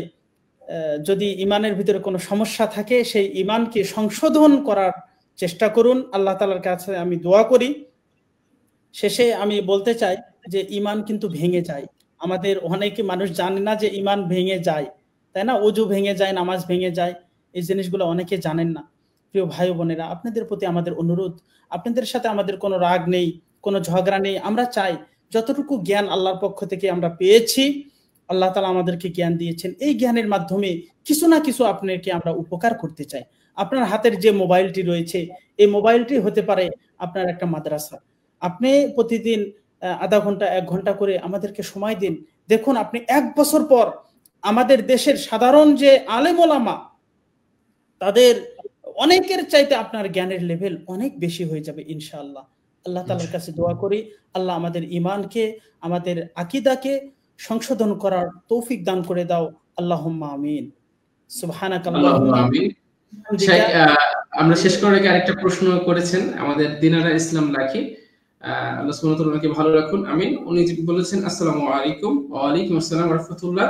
S2: যদি ঈমানের ভিতরে কোনো সমস্যা থাকে সেই ঈমানকে সংশোধন করার চেষ্টা করুন। আল্লাহ তাআলার কাছে আমি দোয়া করি। শেষে আমি বলতে চাই যে ঈমান কিন্তু ভেঙে যায়। আমাদের অনেকে মানুষ জানে না যে ঈমান ভেঙে যায়, তাই না? ওযু ভেঙে যায়, নামাজ ভেঙে যায়, এই জিনিসগুলো অনেকে জানেন না। প্রিয় ভাই বোনেরা, আপনাদের প্রতি আমাদের অনুরোধ, আপনাদের সাথে আমাদের কোনো রাগ নেই, কোনো ঝগড়া নেই। আমরা চাই যতটুকু জ্ঞান আল্লাহর পক্ষ থেকে আমরা পেয়েছি, আল্লাহ তাআলা আমাদেরকে জ্ঞান দিয়েছেন, এই জ্ঞানের মাধ্যমে কিছু না কিছু আপনাকে আমরা উপকার করতে চাই। আপনার হাতের যে মোবাইলটি রয়েছে, এই মোবাইলটি হতে পারে আপনার একটা মাদ্রাসা। আপনি প্রতিদিন আধা ঘন্টা 1 ঘন্টা করে আমাদেরকে সময় দিন। দেখুন আপনি 1 বছর পর আমাদের দেশের সাধারণ যে আলেম ওলামা, তাদের অনেকের চাইতে আপনার জ্ঞানের লেভেল অনেক বেশি হয়ে যাবে ইনশাআল্লাহ। আল্লাহ তাআলার কাছে দোয়া করি, আল্লাহ আমাদের ঈমানকে, আমাদের আকীদাকে সংশোধন করার তৌফিক দান করে দাও। আল্লাহুম্মা আমিন। সুবহানাকাল্লাহুম্মা
S1: আমিন। আমরা শেষ করার আগে আরেকটা প্রশ্ন করেছেন আমাদের দিনারা ইসলাম লাকি, আল্লাহ সুবহানাহু ওয়া তাআলা ওনাকে ভালো রাখুন, আমিন। উনি বলেছেন আসসালামু আলাইকুম। ওয়া আলাইকুম আসসালাম ওয়া রাহমাতুল্লাহ।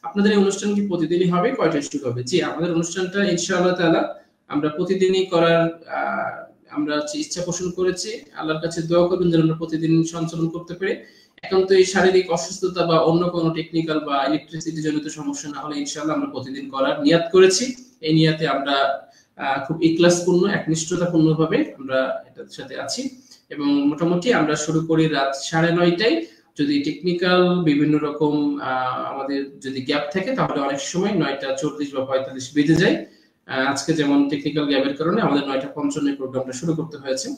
S1: আপনাদের এই অনুষ্ঠান কি প্রতিদিনই হবে, কয়টায় শুরু হবে? জি, আমাদের অনুষ্ঠানটা ইনশাআল্লাহ তাআলা আমরা প্রতিদিনই করার আমরা ইচ্ছা পোষণ করেছি। আল্লাহর কাছে দোয়া করবেন যেন আমরা প্রতিদিন সঞ্চালন করতে পারি। এখন তো এই শারীরিক অসুস্থতা বা অন্য কোনো টেকনিক্যাল বা ইলেকট্রিসিটি জনিত সমস্যা না হলে ইনশাআল্লাহ আমরা প্রতিদিন করার নিয়াত করেছি। এই নিয়াতে আমরা খুব ইখলাসপূর্ণ, একনিষ্ঠতাপূর্ণভাবে আমরা এটার সাথে আছি এবং মোটামুটি আমরা শুরু করি রাত 9:30টায়। যদি টেকনিক্যাল বিভিন্ন রকম আমাদের যদি গ্যাপ থাকে তাহলে অনেক সময় 9:40 বা 45 বেজে যায়। আজকে যেমন টেকনিক্যাল গ্যাপের কারণে আমাদের 9:55 প্রোগ্রামটা শুরু করতে হয়েছে।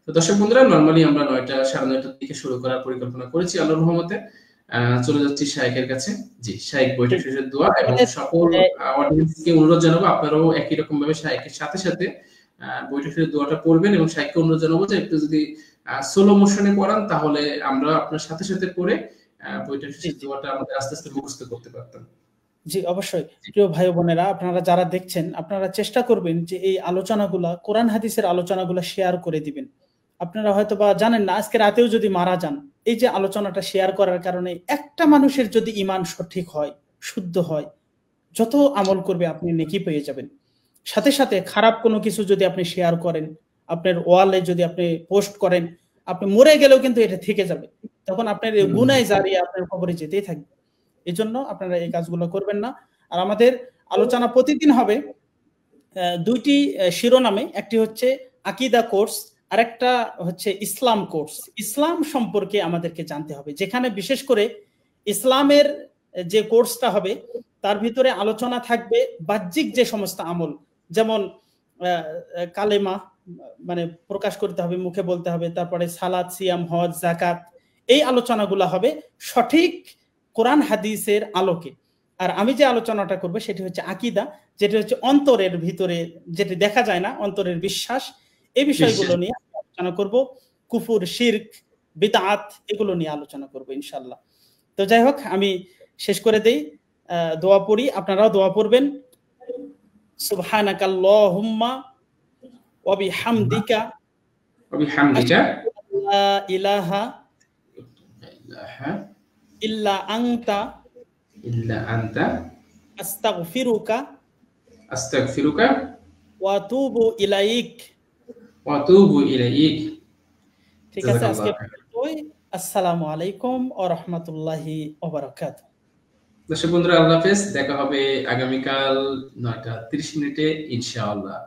S1: তো দর্শক বন্ধুরা, নরমালি আমরা 9:30 দিকে শুরু করার পরিকল্পনা করেছি আল্লাহর রহমতে। চলে যাচ্ছি শায়েখের কাছে। জি, শায়েখ বৈঠক শেষের দোয়া এবং সকল অডিয়েন্সকে অনুরোধ জানাবো আপনারাও একই রকম ভাবে শায়েখের সাথে সাথে বৈঠক শেষের দোয়াটা পড়বেন এবং শায়েখকে অনুরোধ জানাবো যে একটু যদি সোলো মোশনে পড়ান তাহলে আমরা আপনার সাথে সাথে পড়ে বৈঠক শেষের দোয়াটা আমাদের আস্তে আস্তে মুখস্থ করতে পারতাম।
S2: জি, অবশ্যই। প্রিয় ভাই বোনেরা, আপনারা যারা দেখছেন, আপনারা চেষ্টা করবেন যে এই আলোচনাগুলা, কোরআন হাদিসের আলোচনাগুলা শেয়ার করে দিবেন। আপনারা হয়তো বা জানেন না, আজকে রাতেও যদি মারা যান, এই যে আলোচনাটা শেয়ার করার কারণে একটা মানুষের যদি ঈমান সঠিক হয়, শুদ্ধ হয়, যত আমল করবে আপনি নেকি পেয়ে যাবেন। সাথে সাথে খারাপ কোনো কিছু যদি আপনি শেয়ার করেন, আপনার ওয়ালে যদি আপনি পোস্ট করেন, আপনি মরে গেলেও কিন্তু এটা থেকে যাবে, তখন আপনার গুনাহ জারিয়া আপনার কবরে যেতেই থাকবে। এই জন্য আপনারা এই কাজগুলো করবেন না। আর আমাদের আলোচনা প্রতিদিন হবে দুইটি শিরোনামে, একটি হচ্ছে আকীদা কোর্স, আরেকটা হচ্ছে ইসলাম কোর্স। ইসলাম সম্পর্কে আমাদেরকে জানতে হবে, যেখানে বিশেষ করে ইসলামের যে কোর্সটা হবে তার ভিতরে আলোচনা থাকবে বাহ্যিক যে সমস্ত আমল, যেমন কালেমা মানে প্রকাশ করতে হবে, মুখে বলতে হবে, তারপরে সালাত, সিয়াম, হজ, যাকাত, এই আলোচনাগুলো হবে সঠিক কোরআন হাদিসের আলোকে। আর আমি যে আলোচনাটা করব সেটি হচ্ছে আকীদা, যেটি হচ্ছে অন্তরের ভিতরে, যেটি দেখা যায় না, অন্তরের বিশ্বাস, এই বিষয়গুলো নিয়ে আলোচনা করব। কুফর, শিরক, বিদআত, এগুলো নিয়ে আলোচনা করব ইনশাআল্লাহ। তো যাই হোক, আমি শেষ করে দেই, দোয়া পড়ি, আপনারাও দোয়া পড়বেন। সুবহানাকাল্লাহুম্মা ওয়া বিহামদিকা লা ইলাহা ইল্লা আনতা আস্তাগফিরুকা ওয়া আতুবু ইলাইক। ঠিক আছে, আজকে আসসালামু আলাইকুম ওয়া রাহমাতুল্লাহি ওয়া বারাকাতুহু।
S1: দর্শক বন্ধুরা, আল্লাহ হাফেজ। দেখা হবে আগামীকাল 9:30 ইনশাআল্লাহ।